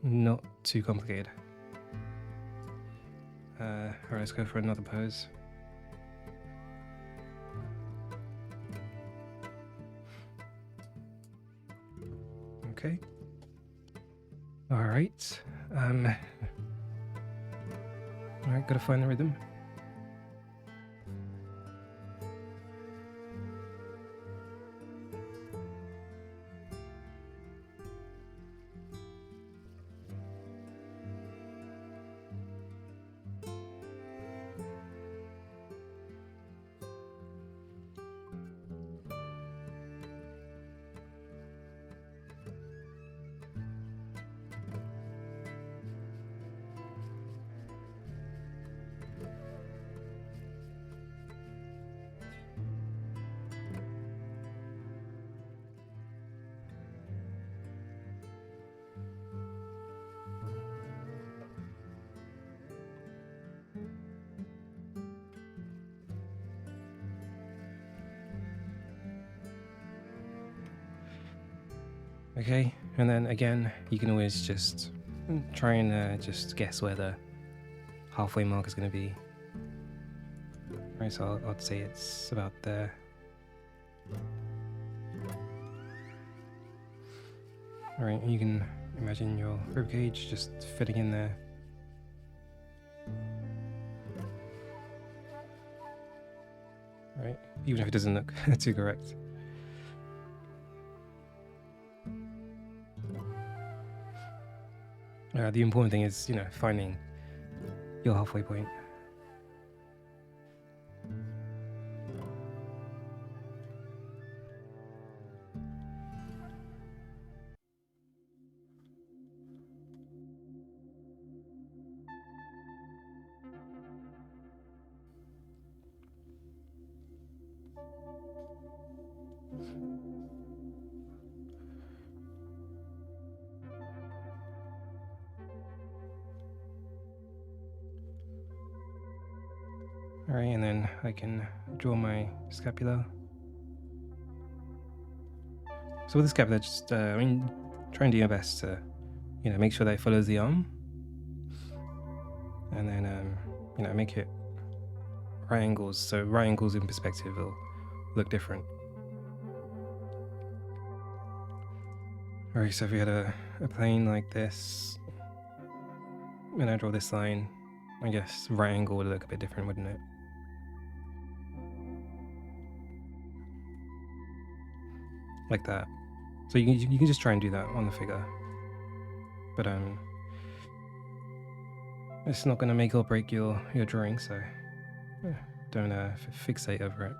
Not too complicated. Alright, let's go for another pose. Okay. Alright. Alright, gotta find the rhythm. Okay, and then again, you can always just try and just guess where the halfway mark is going to be. Right, so I'd say it's about there. Alright, you can imagine your ribcage just fitting in there. Right, even if it doesn't look too correct. The important thing is, finding your halfway point. Alright, and then I can draw my scapula. So with the scapula, just, try and do your best to, make sure that it follows the arm. And then, make it right angles. So right angles in perspective will look different. Alright, so if we had a plane like this, and I draw this line, I guess right angle would look a bit different, wouldn't it? Like that. So you can just try and do that on the figure. But it's not going to make or break your drawing, so don't fixate over it.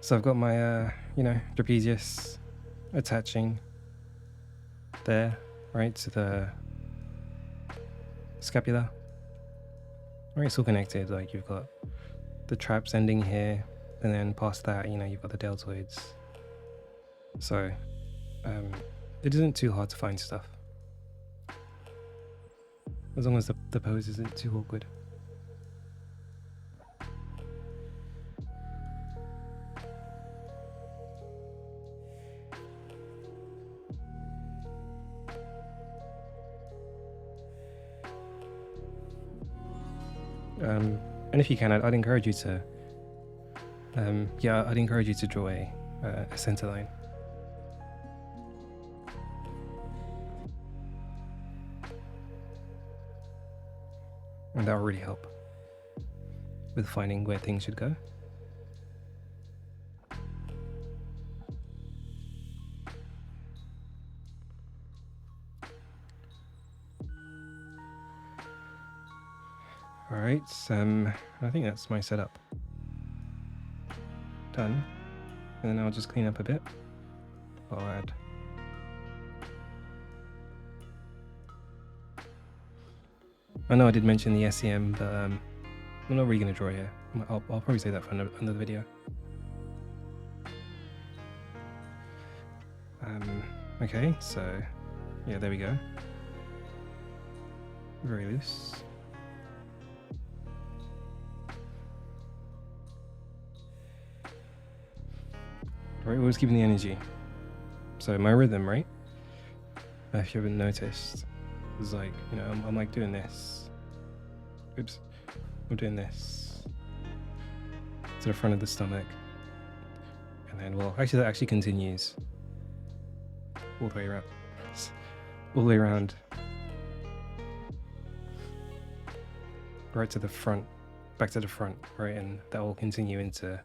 So I've got my, trapezius attaching there, right, to the scapula. Right, it's all connected, like you've got the traps ending here, and then past that, you've got the deltoids. So, it isn't too hard to find stuff. As long as the pose isn't too awkward. And if you can, I'd encourage you to, I'd encourage you to draw a center line. And that will really help with finding where things should go. Alright, I think that's my setup done. And then I'll just clean up a bit. I'll add I know I did mention the SEM, but I'm not really going to draw here. I'll probably say that for another video. Okay, so yeah, there we go. Very loose. Right, always keeping the energy. So my rhythm, right? If you haven't noticed, is like, I'm like doing this. Oops. I'm doing this to the front of the stomach. And then, well, actually that actually continues all the way around. All the way around. Right to the front, back to the front, right? And that will continue into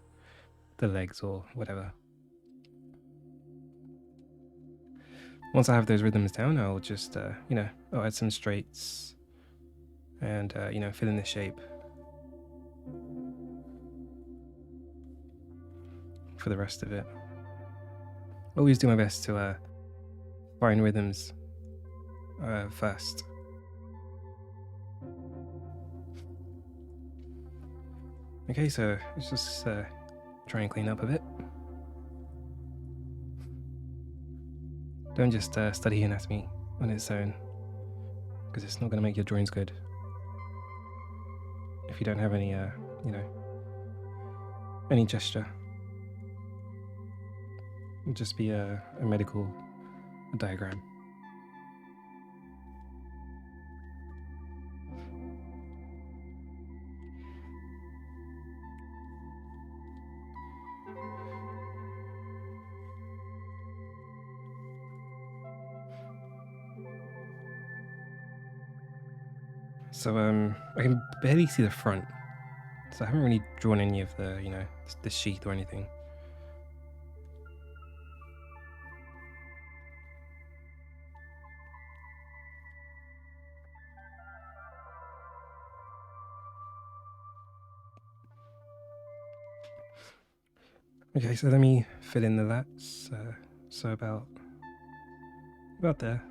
the legs or whatever. Once I have those rhythms down, I'll just, I'll add some straights and, fill in the shape. for the rest of it. Always do my best to find rhythms first. Okay, so let's just try and clean up a bit. Don't just study anatomy on its own, because it's not going to make your drawings good if you don't have any, any gesture. It'll just be a medical diagram. So I can barely see the front, so I haven't really drawn any of the, the sheath or anything. Okay, so let me fill in the lats. So about there.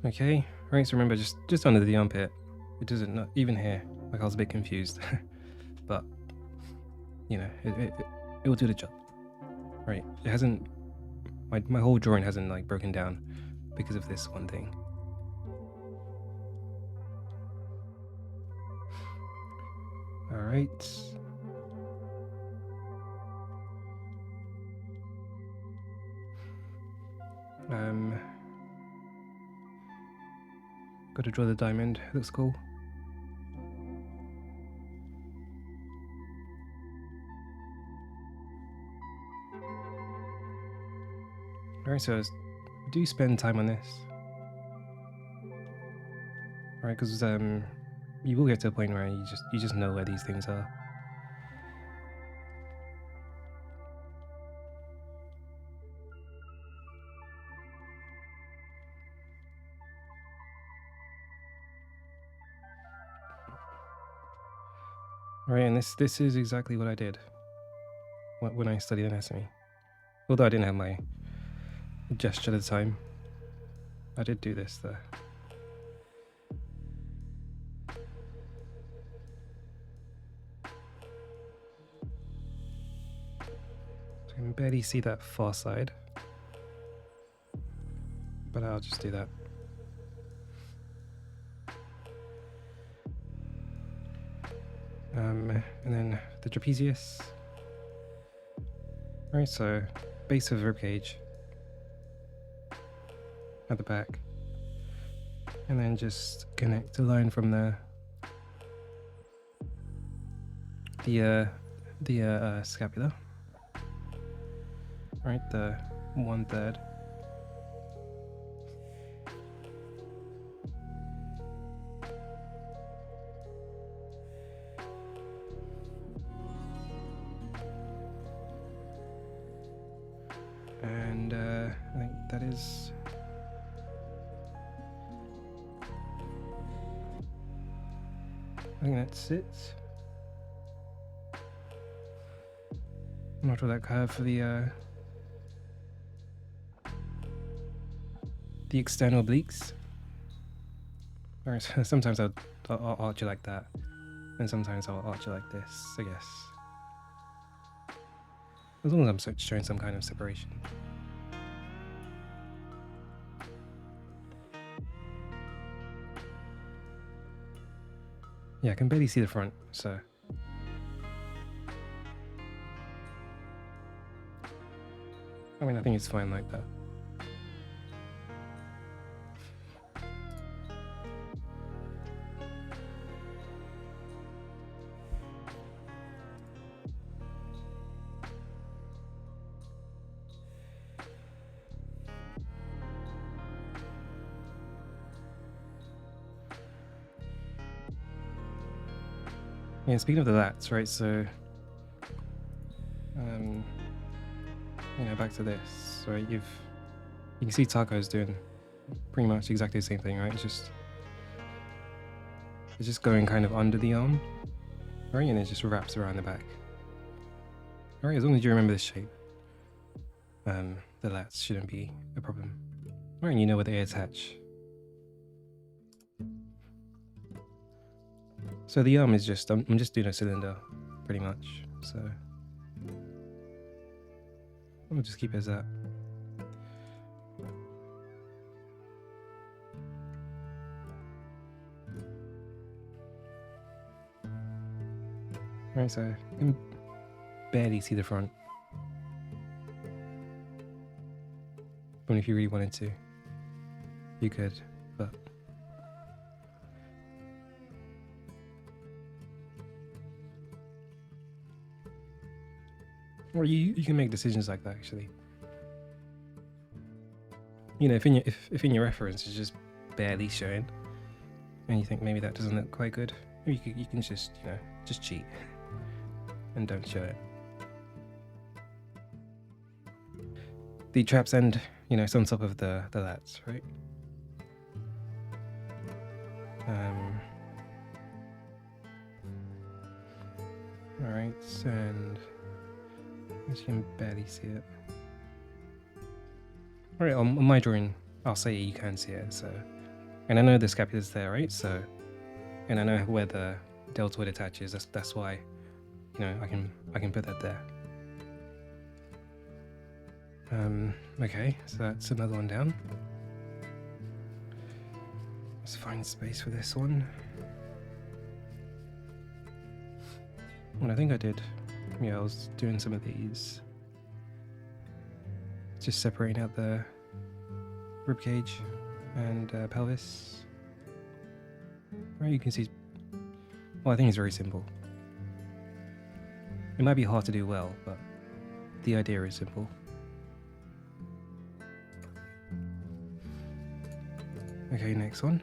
Okay, right, so remember just under the armpit. It doesn't, not even here. Like, I was a bit confused, but it will do the job. Right, it hasn't, my whole drawing hasn't like broken down because of this one thing. All right. Got to draw the diamond. Looks cool. Alright, so do spend time on this. Alright, because you will get to a point where you just know where these things are. Alright, and this is exactly what I did when I studied anatomy. Although I didn't have my gesture at the time, I did do this though. So I can barely see that far side, but I'll just do that. And then the trapezius. Right, so base of ribcage at the back, and then just connect a line from the scapula. Right, the 1/3. And I think that is that's it. I'm not sure that curve for the external obliques. Or sometimes I'll arch it like that, and sometimes I'll arch it like this, I guess. As long as I'm showing some kind of separation. Yeah, I can barely see the front, so. I mean, I think it's fine like that. Yeah, speaking of the lats, right, so back to this, right? You can see Taco's doing pretty much exactly the same thing, right? It's just going kind of under the arm, right? And it just wraps around the back. All right, as long as you remember this shape, the lats shouldn't be a problem. All right, and you know where they attach. So the arm is just, I'm just doing a cylinder, pretty much. So I'll just keep it as that. All right, so you can barely see the front. But if you really wanted to, you could, but or you can make decisions like that actually. If in your reference it's just barely showing, and you think maybe that doesn't look quite good, maybe you can just just cheat and don't show it. The traps end, it's on top of the lats, right? All right, and you can barely see it. All right, on my drawing, I'll say you can see it. So, and I know the scapula's there, right? So, and I know where the deltoid attaches. That's why, I can put that there. Okay, so that's another one down. Let's find space for this one. Well, I think I did. Yeah, I was doing some of these. Just separating out the ribcage and pelvis. Right, you can see. Well, I think it's very simple. It might be hard to do well, but the idea is simple. Okay, next one.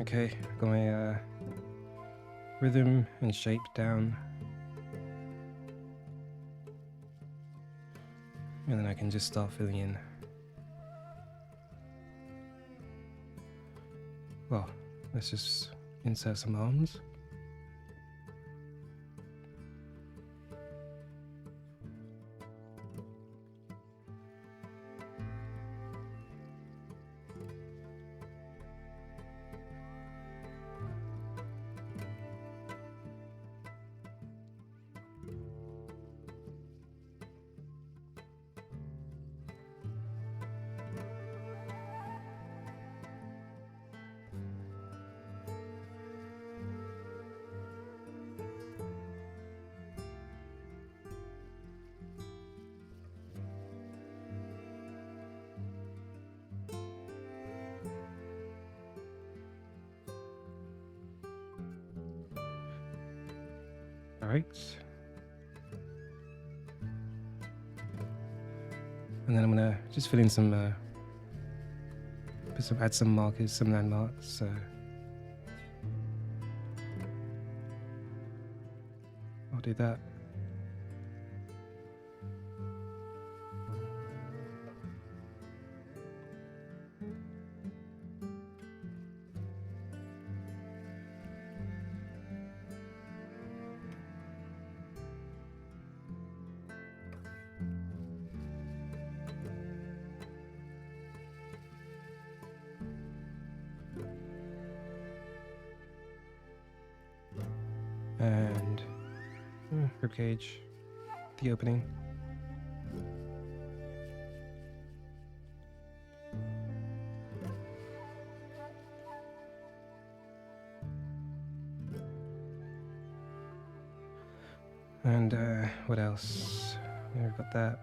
Okay, got my rhythm and shape down. And then I can just start filling in. Well, let's just insert some arms. Alright. And then I'm gonna just fill in some, add some markers, some landmarks. So I'll do that. and ribcage, the opening. And what else? Yeah, we've got that.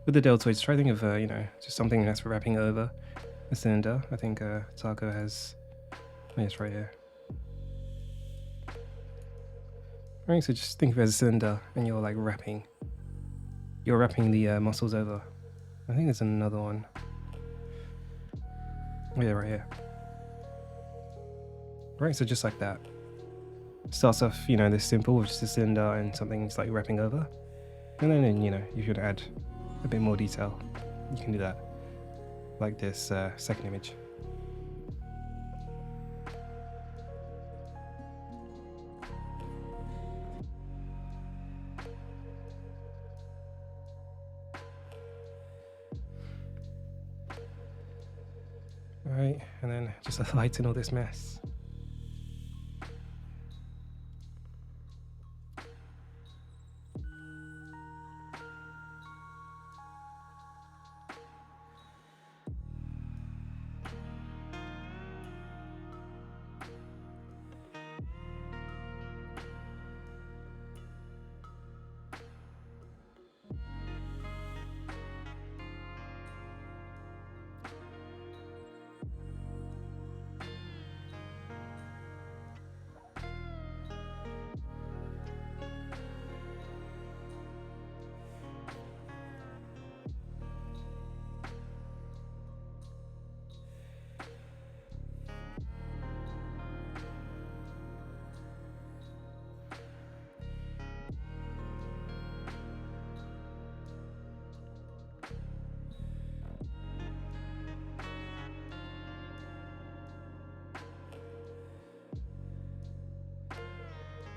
With the deltoids, try to think of just something that's wrapping over a cylinder. I think Taco has this right here. Right, so just think of it as a cylinder, and you're like wrapping. You're wrapping the muscles over. I think there's another one. Oh yeah, right here. Right, so just like that. Starts off, this simple with just a cylinder and something just like wrapping over. And then, if you want to add a bit more detail, you can do that. Like this second image. Alright, and then just lighten all this mess.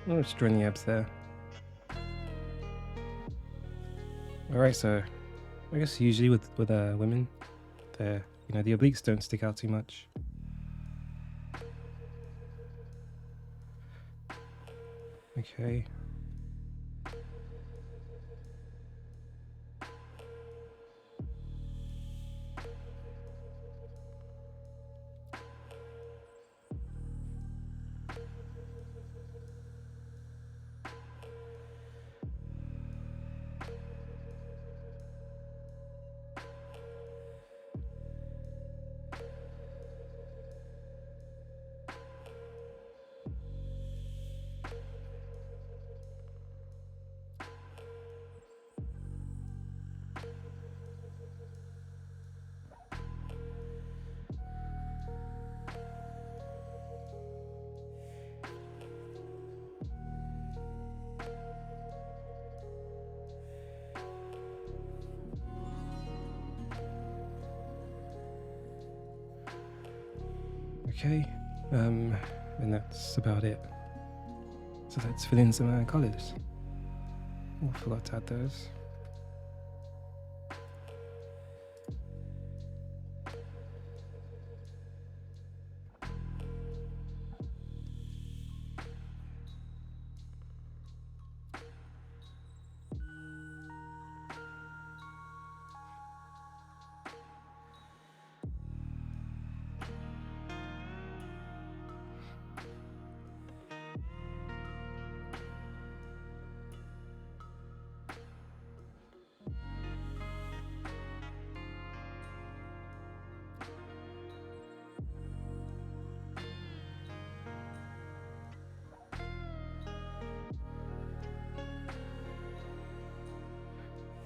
I'm just drawing the abs there. Alright, so I guess usually with women, the obliques don't stick out too much. Okay. Okay, and that's about it. So let's fill in some colours. Oh, I forgot to add those.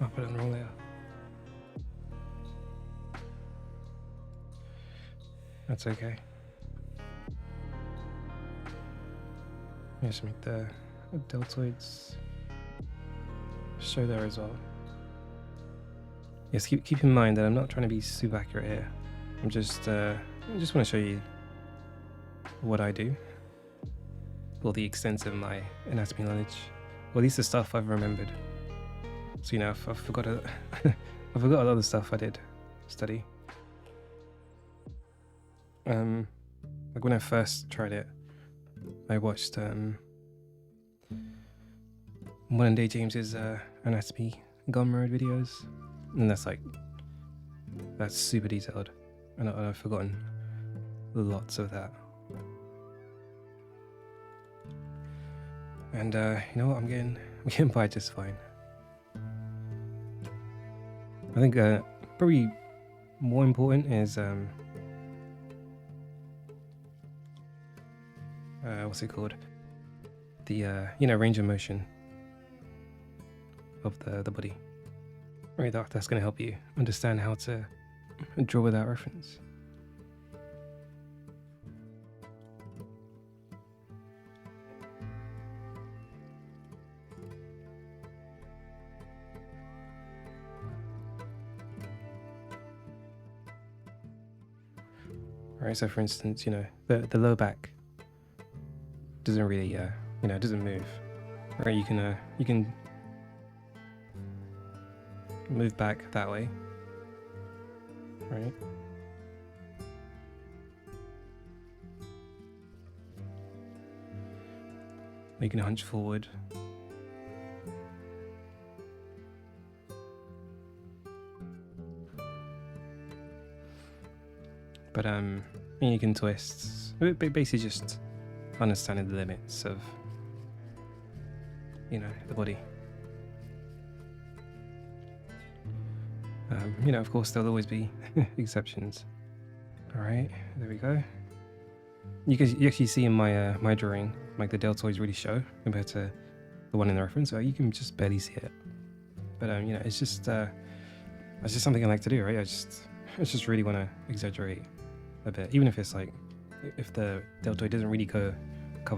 I'll put it on the wrong layer. That's okay. Just make the deltoids show there as well. Yes, keep in mind that I'm not trying to be super accurate here. I just want to show you what I do, or the extent of my anatomy knowledge, or at least the stuff I've remembered. So I've forgot I forgot a lot of the stuff I did study. Like when I first tried it, I watched Modern Day James's anatomy Gumroad videos, and that's super detailed, and I've forgotten lots of that. And you know what? I'm getting by just fine. I think probably more important is what's it called? The range of motion of the body. Right, that's going to help you understand how to draw without reference. Right, so for instance, the lower back doesn't really doesn't move. Right, you can move back that way, right? You can hunch forward. But you can twist. Basically just understanding the limits of the body. Of course there'll always be exceptions. All right, there we go. You actually see in my my drawing, like the deltoids really show compared to the one in the reference. You can just barely see it. But it's just something I like to do, right? I just really want to exaggerate a bit, even if it's like if the deltoid doesn't really cover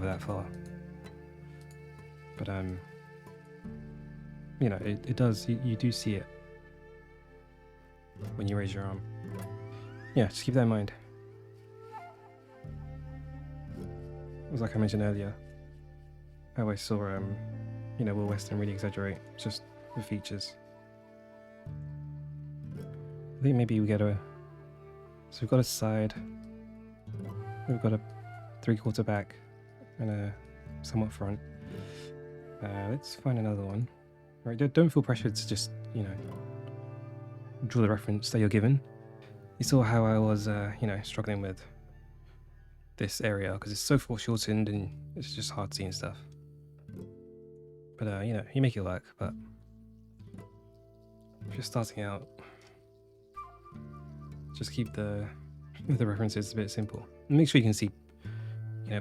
that far. But it does. You do see it when you raise your arm. Yeah, just keep that in mind. It was like I mentioned earlier, how I saw Will Weston really exaggerate just the features. I think maybe we get so we've got a side, we've got a 3/4 back, and a somewhat front. Let's find another one. Right, don't feel pressured to just draw the reference that you're given. You saw how I was struggling with this area because it's so foreshortened and it's just hard seeing stuff. But you make it work. But if you're starting out, just keep the references a bit simple. Make sure you can see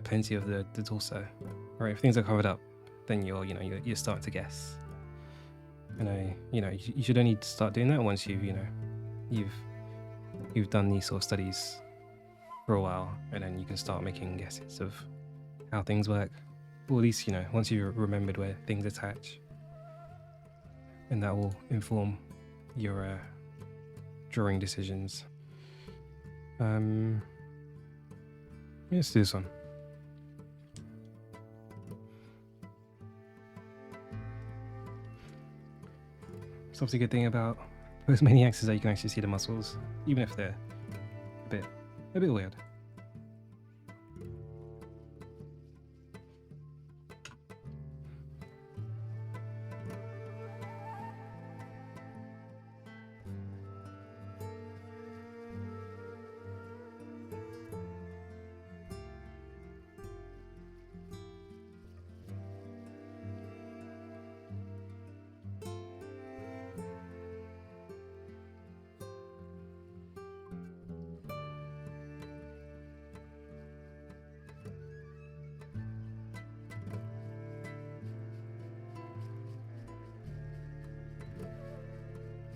plenty of the torso. Right, if things are covered up, then you're starting to guess. And you should only start doing that once you've done these sort of studies for a while, and then you can start making guesses of how things work, or at least once you've remembered where things attach, and that will inform your drawing decisions. Let's do this one. So obviously, a good thing about Posemaniacs is that you can actually see the muscles, even if they're a bit weird.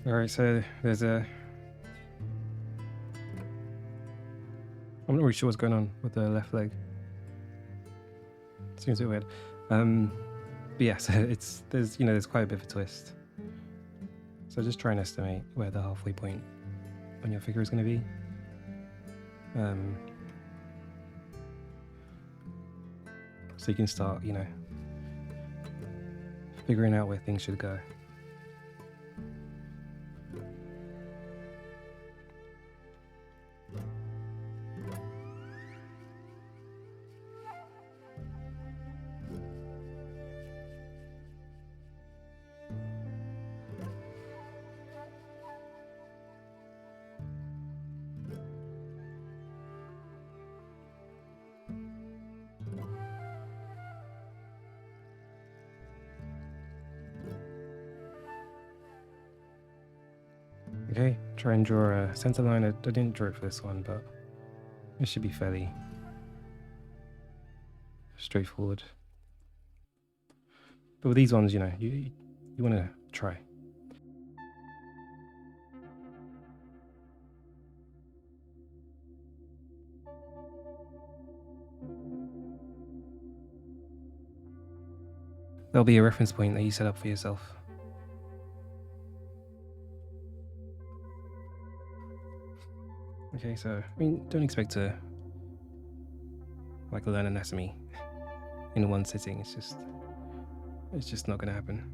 Alright, so there's I'm really sure what's going on with the left leg. Seems a bit weird. But yeah, so there's quite a bit of a twist. So just try and estimate where the halfway point on your figure is going to be. So you can start, figuring out where things should go. Okay, try and draw a center line. I didn't draw it for this one, but it should be fairly straightforward. But with these ones, you want to try. There'll be a reference point that you set up for yourself. Okay, so don't expect to learn anatomy in one sitting. It's just not going to happen.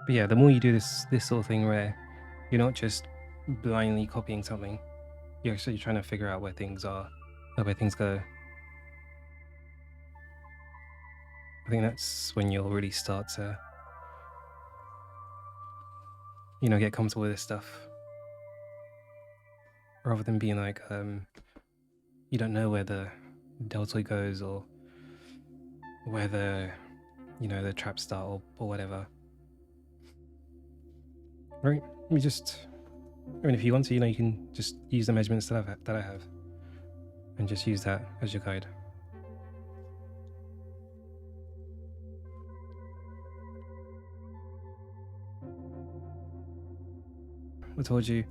But yeah, the more you do this sort of thing where you're not just blindly copying something, you're actually trying to figure out where things are, or where things go. I think that's when you'll really start to, get comfortable with this stuff. Rather than being like, you don't know where the deltoid goes or where the the traps start or whatever. Right? If you want to, you can just use the measurements that I have and just use that as your guide. I told you,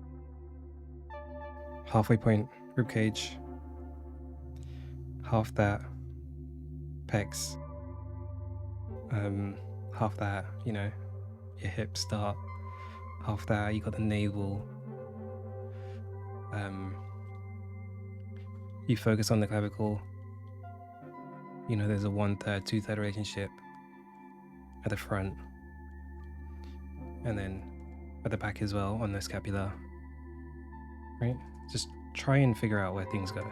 halfway point, ribcage, half that, pecs, half that, your hips start, half that, you got the navel, you focus on the clavicle, there's a 1/3, 2/3 relationship at the front, and then at the back as well on the scapula, right? Just try and figure out where things go.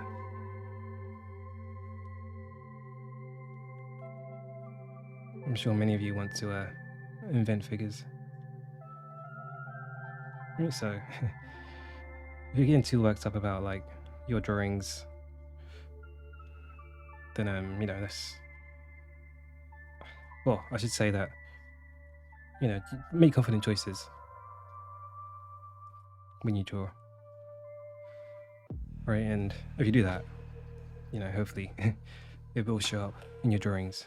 I'm sure many of you want to invent figures. Right, so if you're getting too worked up about your drawings, then that's, well, I should say that make confident choices when you draw, right? And if you do that, hopefully it will show up in your drawings.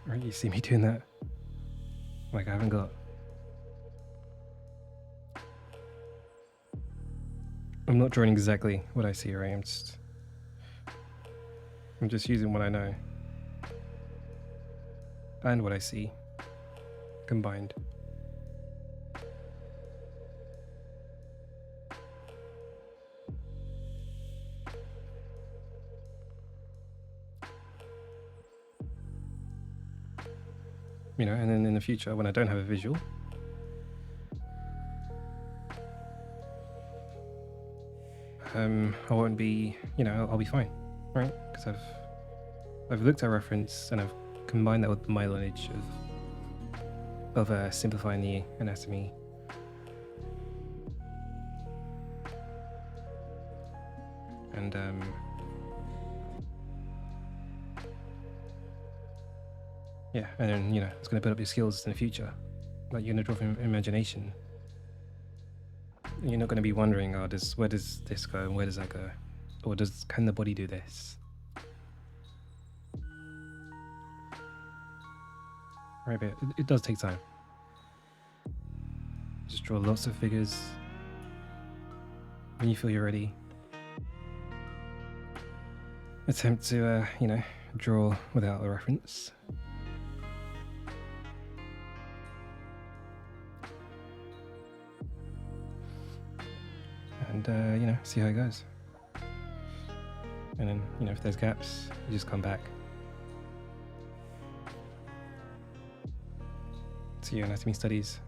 Right, you see me doing that? I haven't got... I'm not drawing exactly what I see, right? I'm just using what I know and what I see combined. And then in the future, when I don't have a visual, I won't be, I'll be fine, right? Because I've looked at reference and I've combine that with my knowledge of simplifying the anatomy. And yeah, and then it's going to build up your skills in the future. Like you're going to draw from imagination. You're not going to be wondering, where does this go and where does that go, or can the body do this? Right, but it does take time. Just draw lots of figures. When you feel you're ready, attempt to draw without a reference. And see how it goes. And then if there's gaps, you just come back to your anatomy studies.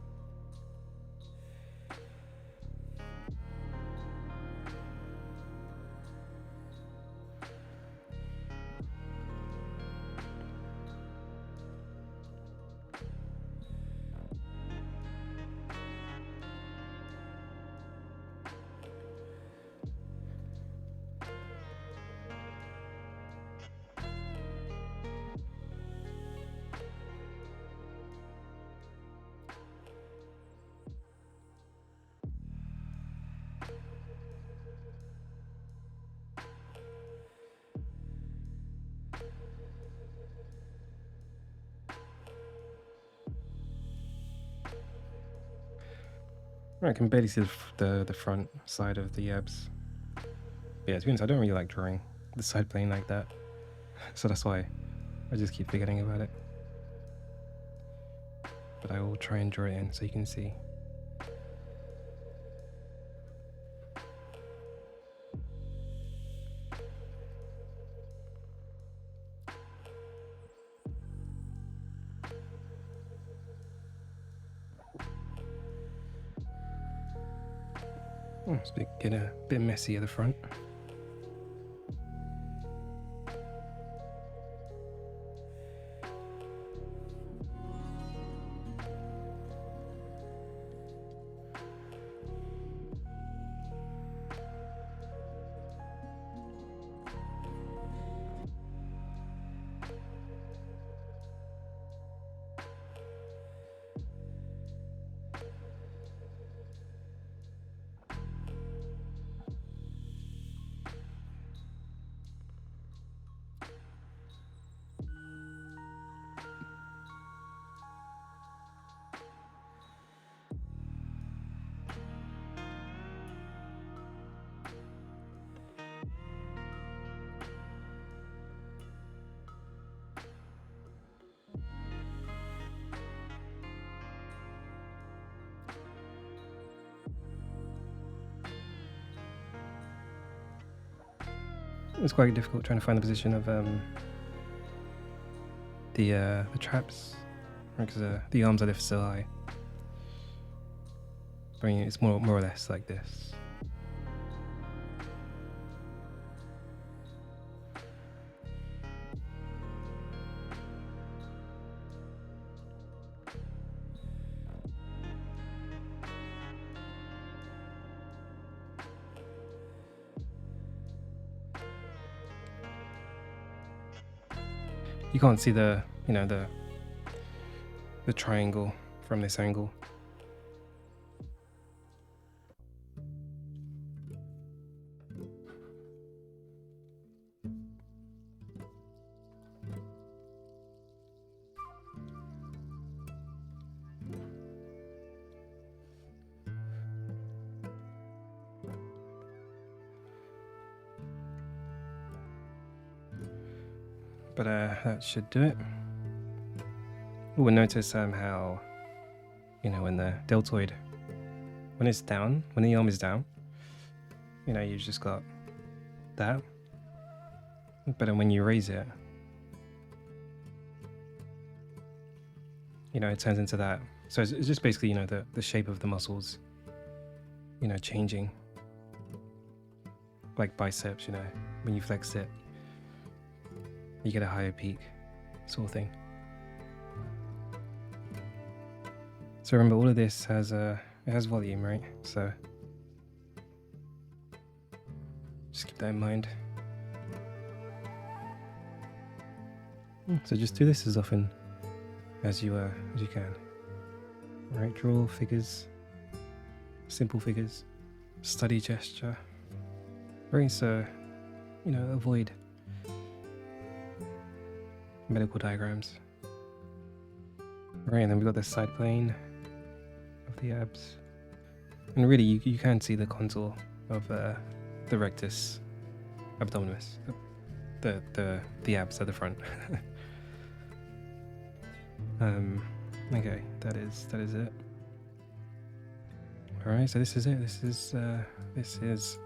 I can barely see the front side of the abs. But yeah, to be honest, I don't really like drawing the side plane like that. So that's why I just keep forgetting about it. But I will try and draw it in so you can see. It's getting a bit messy at the front. It's quite difficult trying to find the position of the traps, because the arms are lifted so high. I mean, it's more or less like this. You can't see the triangle from this angle. But that should do it. We'll notice how, when the deltoid, when it's down, when the arm is down, you've just got that. But then when you raise it, it turns into that. So it's just basically, the shape of the muscles, changing. Like biceps, when you flex it, you get a higher peak, sort of thing. So remember, all of this has it has volume, right? So just keep that in mind. So just do this as often as you can. Right, draw figures, simple figures, study gesture. Right, so avoid medical diagrams. Right, and then we've got the side plane of the abs, and really you can see the contour of the rectus abdominis, the abs at the front. Okay, that is it. All right, so this is it. This is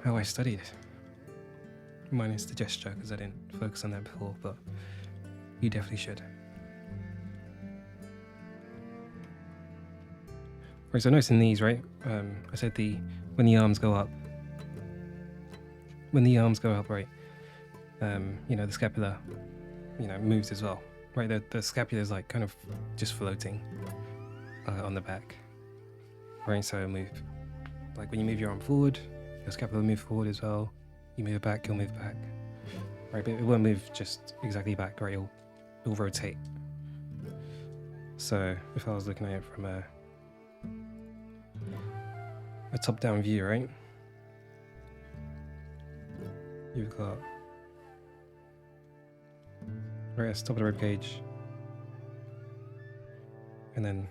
how I studied, minus the gesture because I didn't focus on that before, but you definitely should. Right, so notice in these, right? I said when the arms go up, right? The scapula, moves as well, right? The scapula is like kind of just floating on the back, right? So move, like when you move your arm forward, your scapula will move forward as well. You move it back, you'll move back, right? But it won't move just exactly back, right? It'll rotate. So if I was looking at it from a top-down view, right? You've got right at the top of the rib cage, and then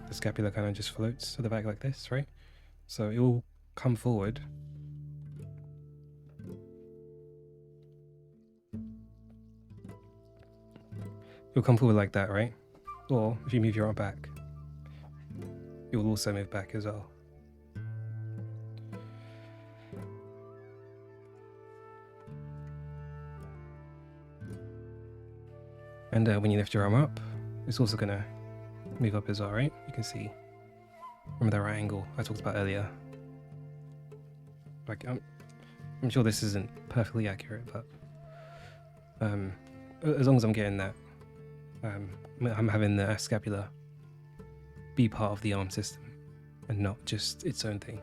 the scapula kind of just floats to the back like this, right? So it will come forward. It'll come forward like that, right? Or if you move your arm back, it will also move back as well. And when you lift your arm up, it's also going to move up as well, right? You can see, remember that right angle I talked about earlier. Like, I'm sure this isn't perfectly accurate, but as long as I'm getting that, I'm having the scapula be part of the arm system and not just its own thing.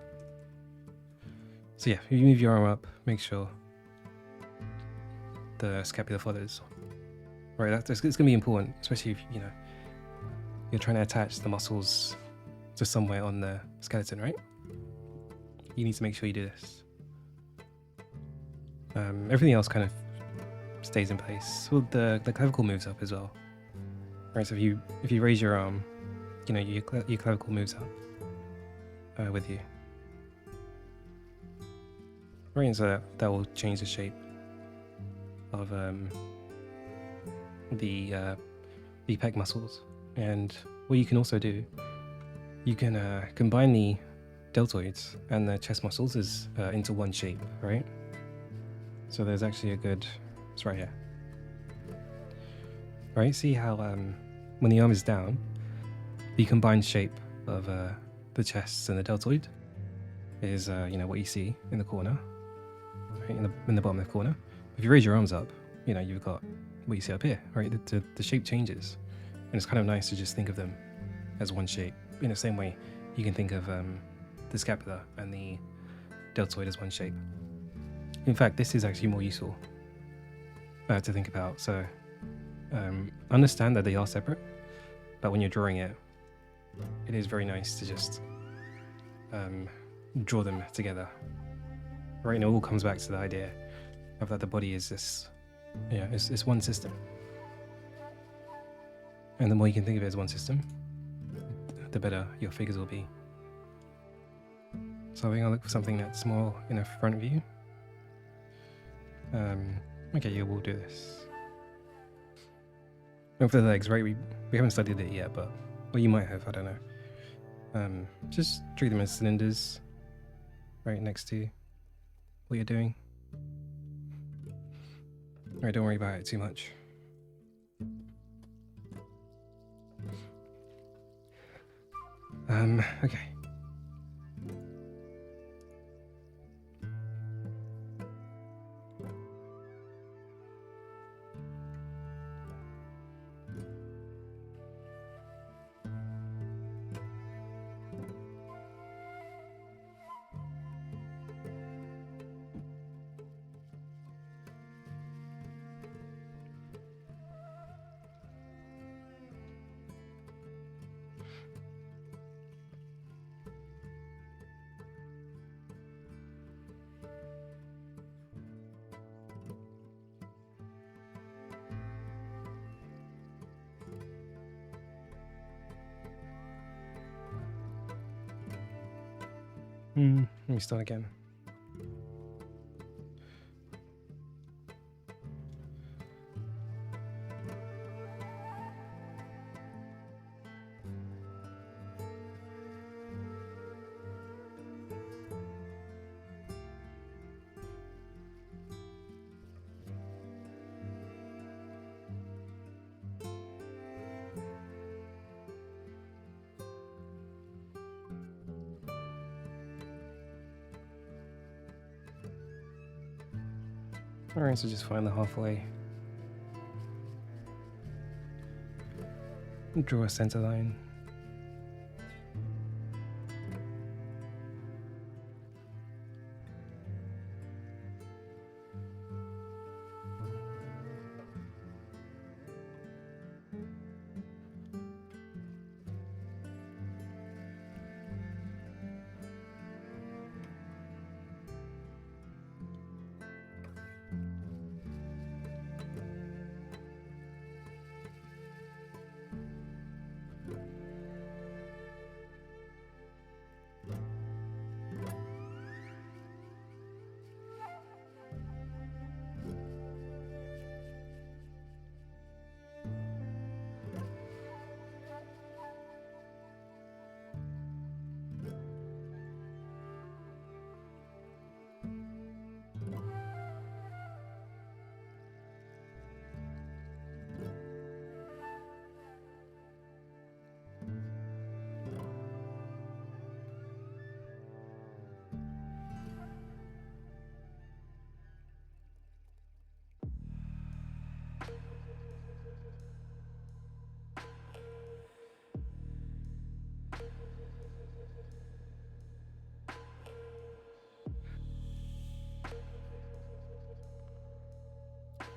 So yeah, if you move your arm up, make sure the scapula follows. Right, it's going to be important, especially if you're trying to attach the muscles to somewhere on the skeleton, right? You need to make sure you do this. Everything else kind of stays in place. Well, the clavicle moves up as well. Right, so if you raise your arm, your clavicle moves up with you. Right, and so that will change the shape of the pec muscles. And what you can also do, you can combine the deltoids and the chest muscles into one shape, right? So there's actually it's right here. Right, see how when the arm is down, the combined shape of the chest and the deltoid is what you see in the corner, right, in the bottom left corner. If you raise your arms up, you've got what you see up here, right? The shape changes, and it's kind of nice to just think of them as one shape. In the same way, you can think of the scapula and the deltoid as one shape. In fact, this is actually more useful to think about. So understand that they are separate, but when you're drawing it, it is very nice to just draw them together. Right, and it all comes back to the idea of that the body is this, it's one system. And the more you can think of it as one system, the better your figures will be. So I think I'll look for something that's more in a front view. Okay, yeah, we'll do this. And for the legs, right, we haven't studied it yet, but, well, you might have, I don't know. Just treat them as cylinders, right next to what you're doing. Right, don't worry about it too much. Okay. Let me start again. Alright, so just find the halfway. Draw a center line.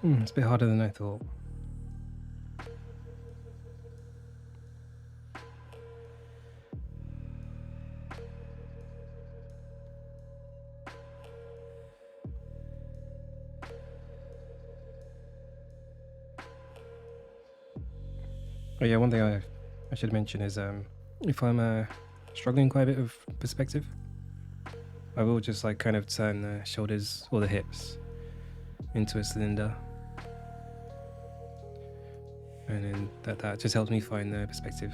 It's a bit harder than I thought. Oh yeah, one thing I should mention is if I'm struggling quite a bit with perspective, I will just like kind of turn the shoulders or the hips into a cylinder, and then that just helps me find the perspective.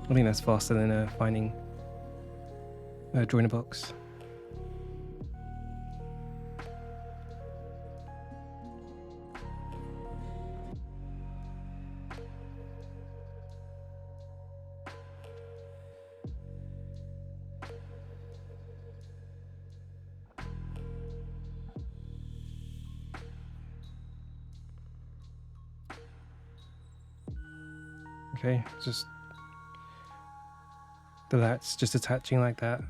I think that's faster than drawing a box. Okay, just that's just attaching like that.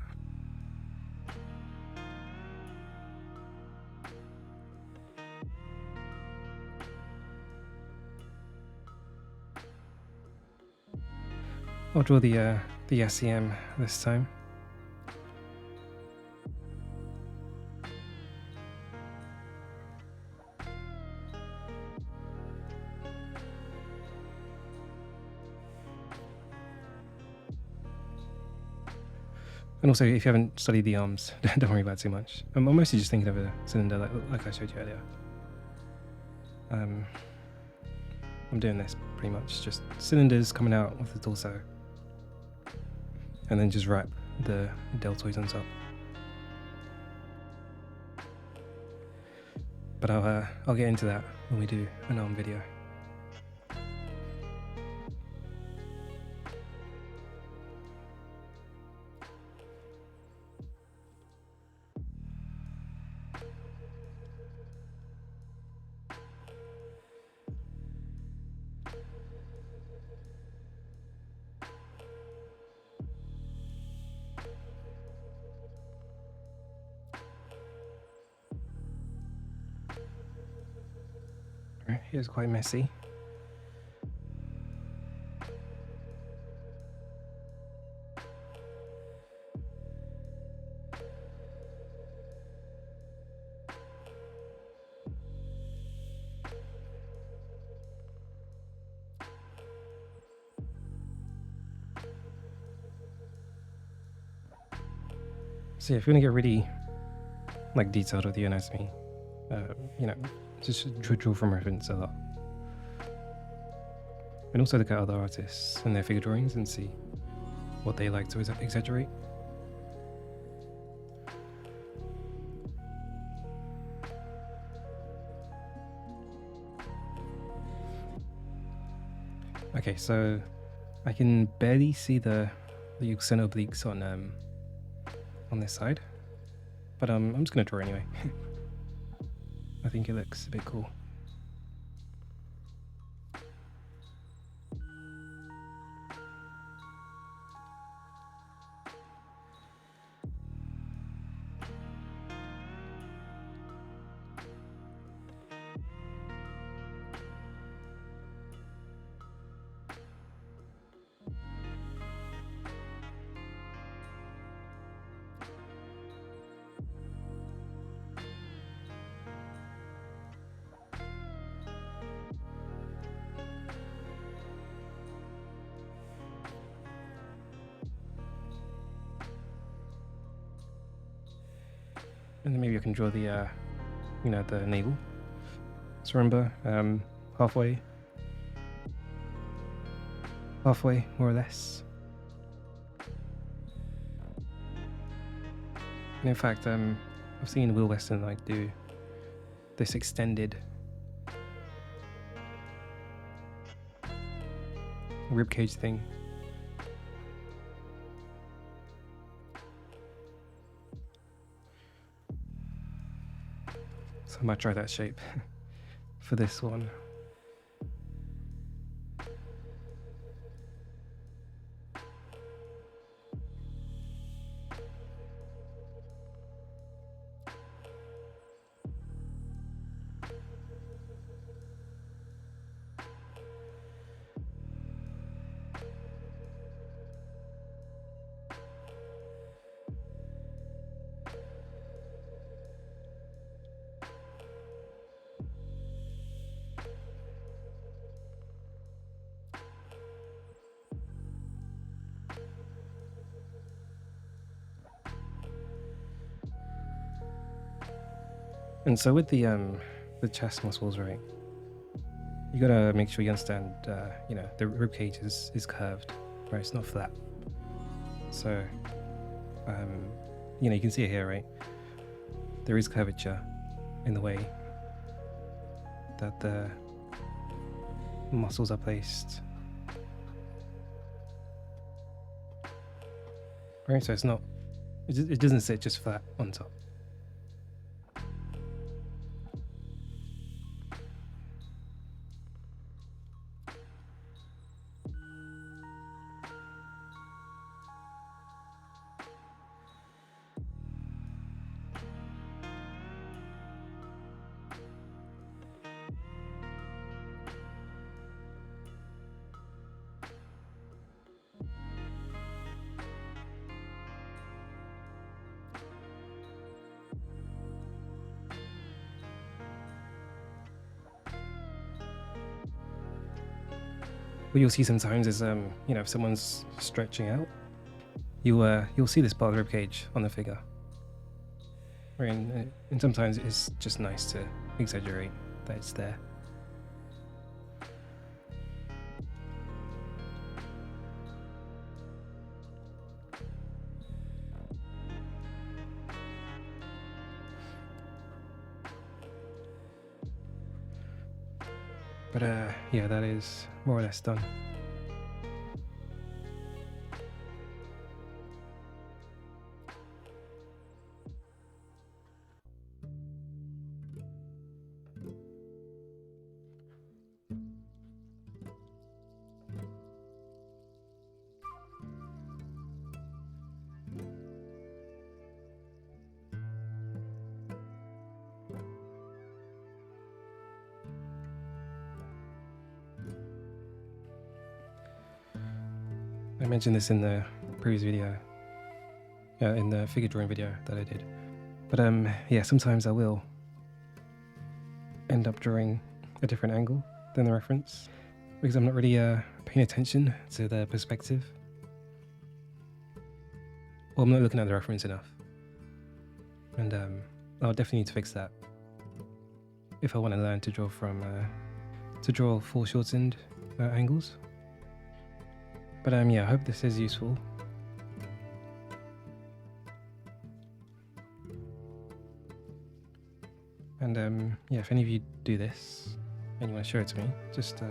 I'll draw the SEM this time. And also, if you haven't studied the arms, don't worry about it too much. I'm mostly just thinking of a cylinder like I showed you earlier. I'm doing this pretty much, just cylinders coming out of the torso, and then just wrap the deltoids on top. But I'll get into that when we do an arm video. Right, here's quite messy. So yeah, if you want to get really like detailed with the anatomy, you know, just draw from reference a lot. And also look at other artists and their figure drawings and see what they like to exaggerate. Okay, so I can barely see the center obliques on this side, but I'm just gonna draw anyway. I think it looks a bit cool. And then maybe I can draw the, you know, the navel. So remember, halfway, more or less. And in fact, I've seen Will Weston like do this extended ribcage thing. So I might try that shape for this one. And so with the chest muscles, right? You gotta make sure you understand, you know, the rib cage is curved, right? It's not flat. So, you know, you can see it here, right? There is curvature in the way that the muscles are placed. Right, so it's not, it doesn't sit just flat on top. What you'll see sometimes is, you know, if someone's stretching out, you'll see this part of the ribcage on the figure. Right, and sometimes it's just nice to exaggerate that it's there. But yeah, that is more or less done. I mentioned this in the previous video, in the figure drawing video that I did. But yeah, sometimes I will end up drawing a different angle than the reference because I'm not really paying attention to the perspective, or I'm not looking at the reference enough. And I'll definitely need to fix that if I want to learn to draw from foreshortened angles. But yeah, I hope this is useful. And yeah, if any of you do this and you want to share it to me, just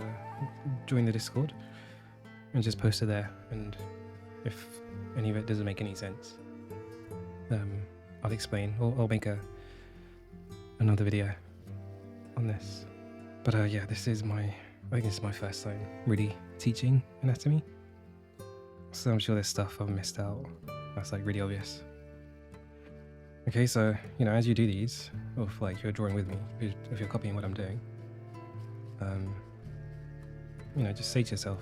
join the Discord and just post it there. And if any of it doesn't make any sense, I'll explain, or I'll make another video on this. But yeah, I think this is my first time really teaching anatomy. So I'm sure there's stuff I've missed out that's like really obvious. Okay, so, you know, as you do these, or if like you're drawing with me, if you're copying what I'm doing, you know, just say to yourself,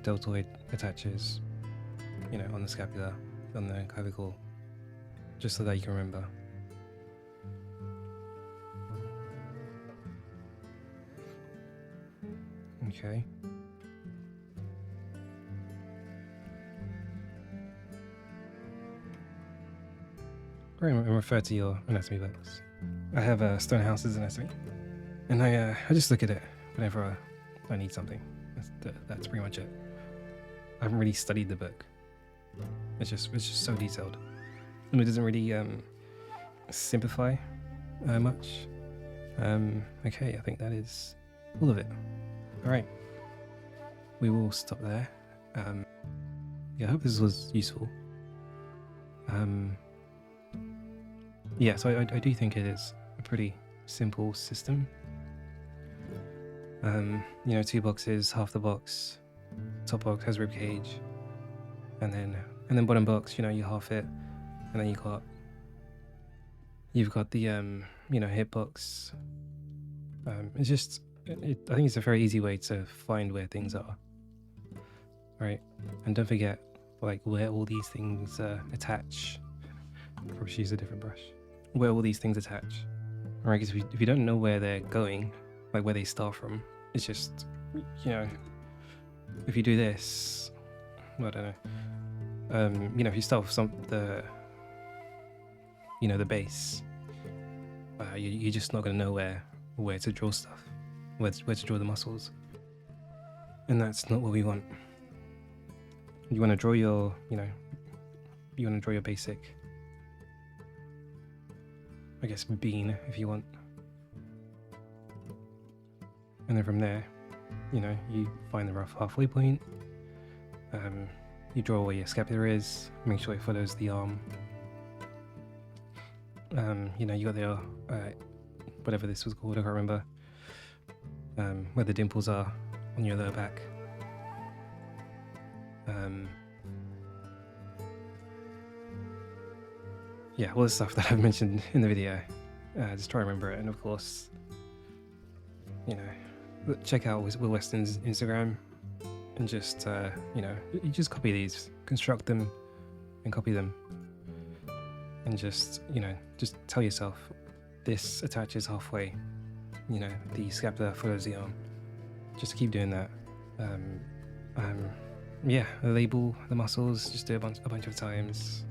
deltoid attaches, you know, on the scapula, on the clavicle, just so that you can remember. Okay. And refer to your anatomy books. I have Stonehouse's anatomy, and I just look at it whenever I need something. That's pretty much it. I haven't really studied the book. It's just so detailed, and it doesn't really simplify much. Okay, I think that is all of it. All right, we will stop there. Yeah, I hope this was useful. Yeah, so I do think it is a pretty simple system. You know, 2 boxes, half the box, top box has rib cage, and then bottom box, you know, you half it, and then you've got the you know, hip box. It's just, I think it's a very easy way to find where things are. Right, and don't forget like where all these things attach. Probably should use a different brush. Where all these things attach, right? Because if you don't know where they're going, like where they start from, it's just, you know, if you do this, I don't know. You know, if you start with the base, you're just not going to know where to draw stuff, where to draw the muscles, and that's not what we want. You want to draw your, you want to draw your basic, I guess, bean, if you want. And then from there, you know, you find the rough halfway point. You draw where your scapula is, make sure it follows the arm. You know, you got the, whatever this was called, I can't remember, where the dimples are on your lower back. Yeah, all the stuff that I've mentioned in the video, just try to remember it. And of course, you know, check out Will Weston's Instagram and just, you know, you just copy these, construct them and copy them. And just, you know, just tell yourself, this attaches halfway, you know, the scapula follows the arm. Just keep doing that. Yeah, label the muscles, just do a bunch of times.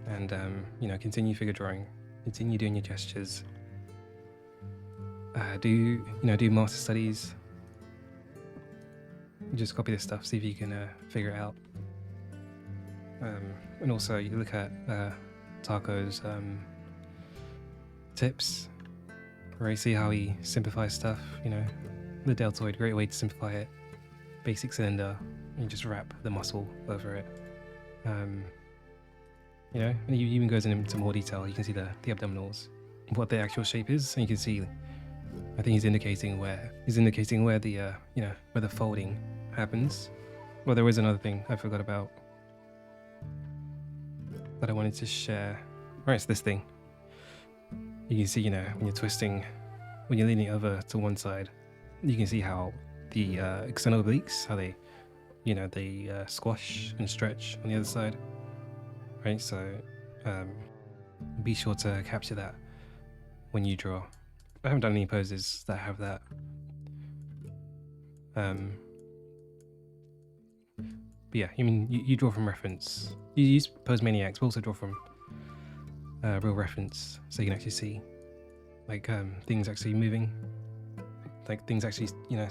And, you know, continue figure drawing, continue doing your gestures. Do master studies. Just copy this stuff, see if you can figure it out. And also, you look at Taco's tips, right? See how he simplifies stuff, you know. The deltoid, great way to simplify it. Basic cylinder, and you just wrap the muscle over it. You know, and he even goes into more detail. You can see the abdominals, what the actual shape is, and you can see, I think he's indicating where the you know, where the folding happens. Well, there was another thing I forgot about that I wanted to share. Right, it's this thing. You can see, you know, when you're twisting, when you're leaning over to one side, you can see how the external obliques, how they, you know, they squash and stretch on the other side. Right, so be sure to capture that when you draw. I haven't done any poses that have that. But yeah, I mean, you draw from reference. You use Posemaniacs, but also draw from real reference, so you can actually see like things actually moving, like things actually, you know,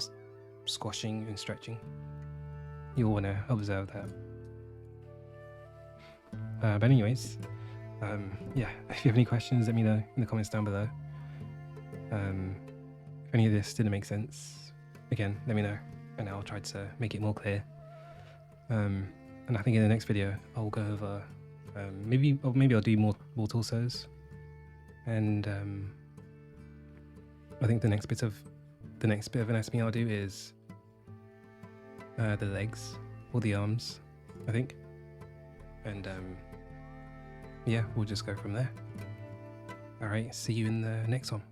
squashing and stretching. You'll want to observe that. But anyways, yeah, if you have any questions, let me know in the comments down below. If any of this didn't make sense, again, let me know, and I'll try to make it more clear. And I think in the next video, I'll go over maybe I'll do more torsos, and I think the next bit of anatomy I'll do is the legs or the arms, I think, and yeah, we'll just go from there. All right, see you in the next one.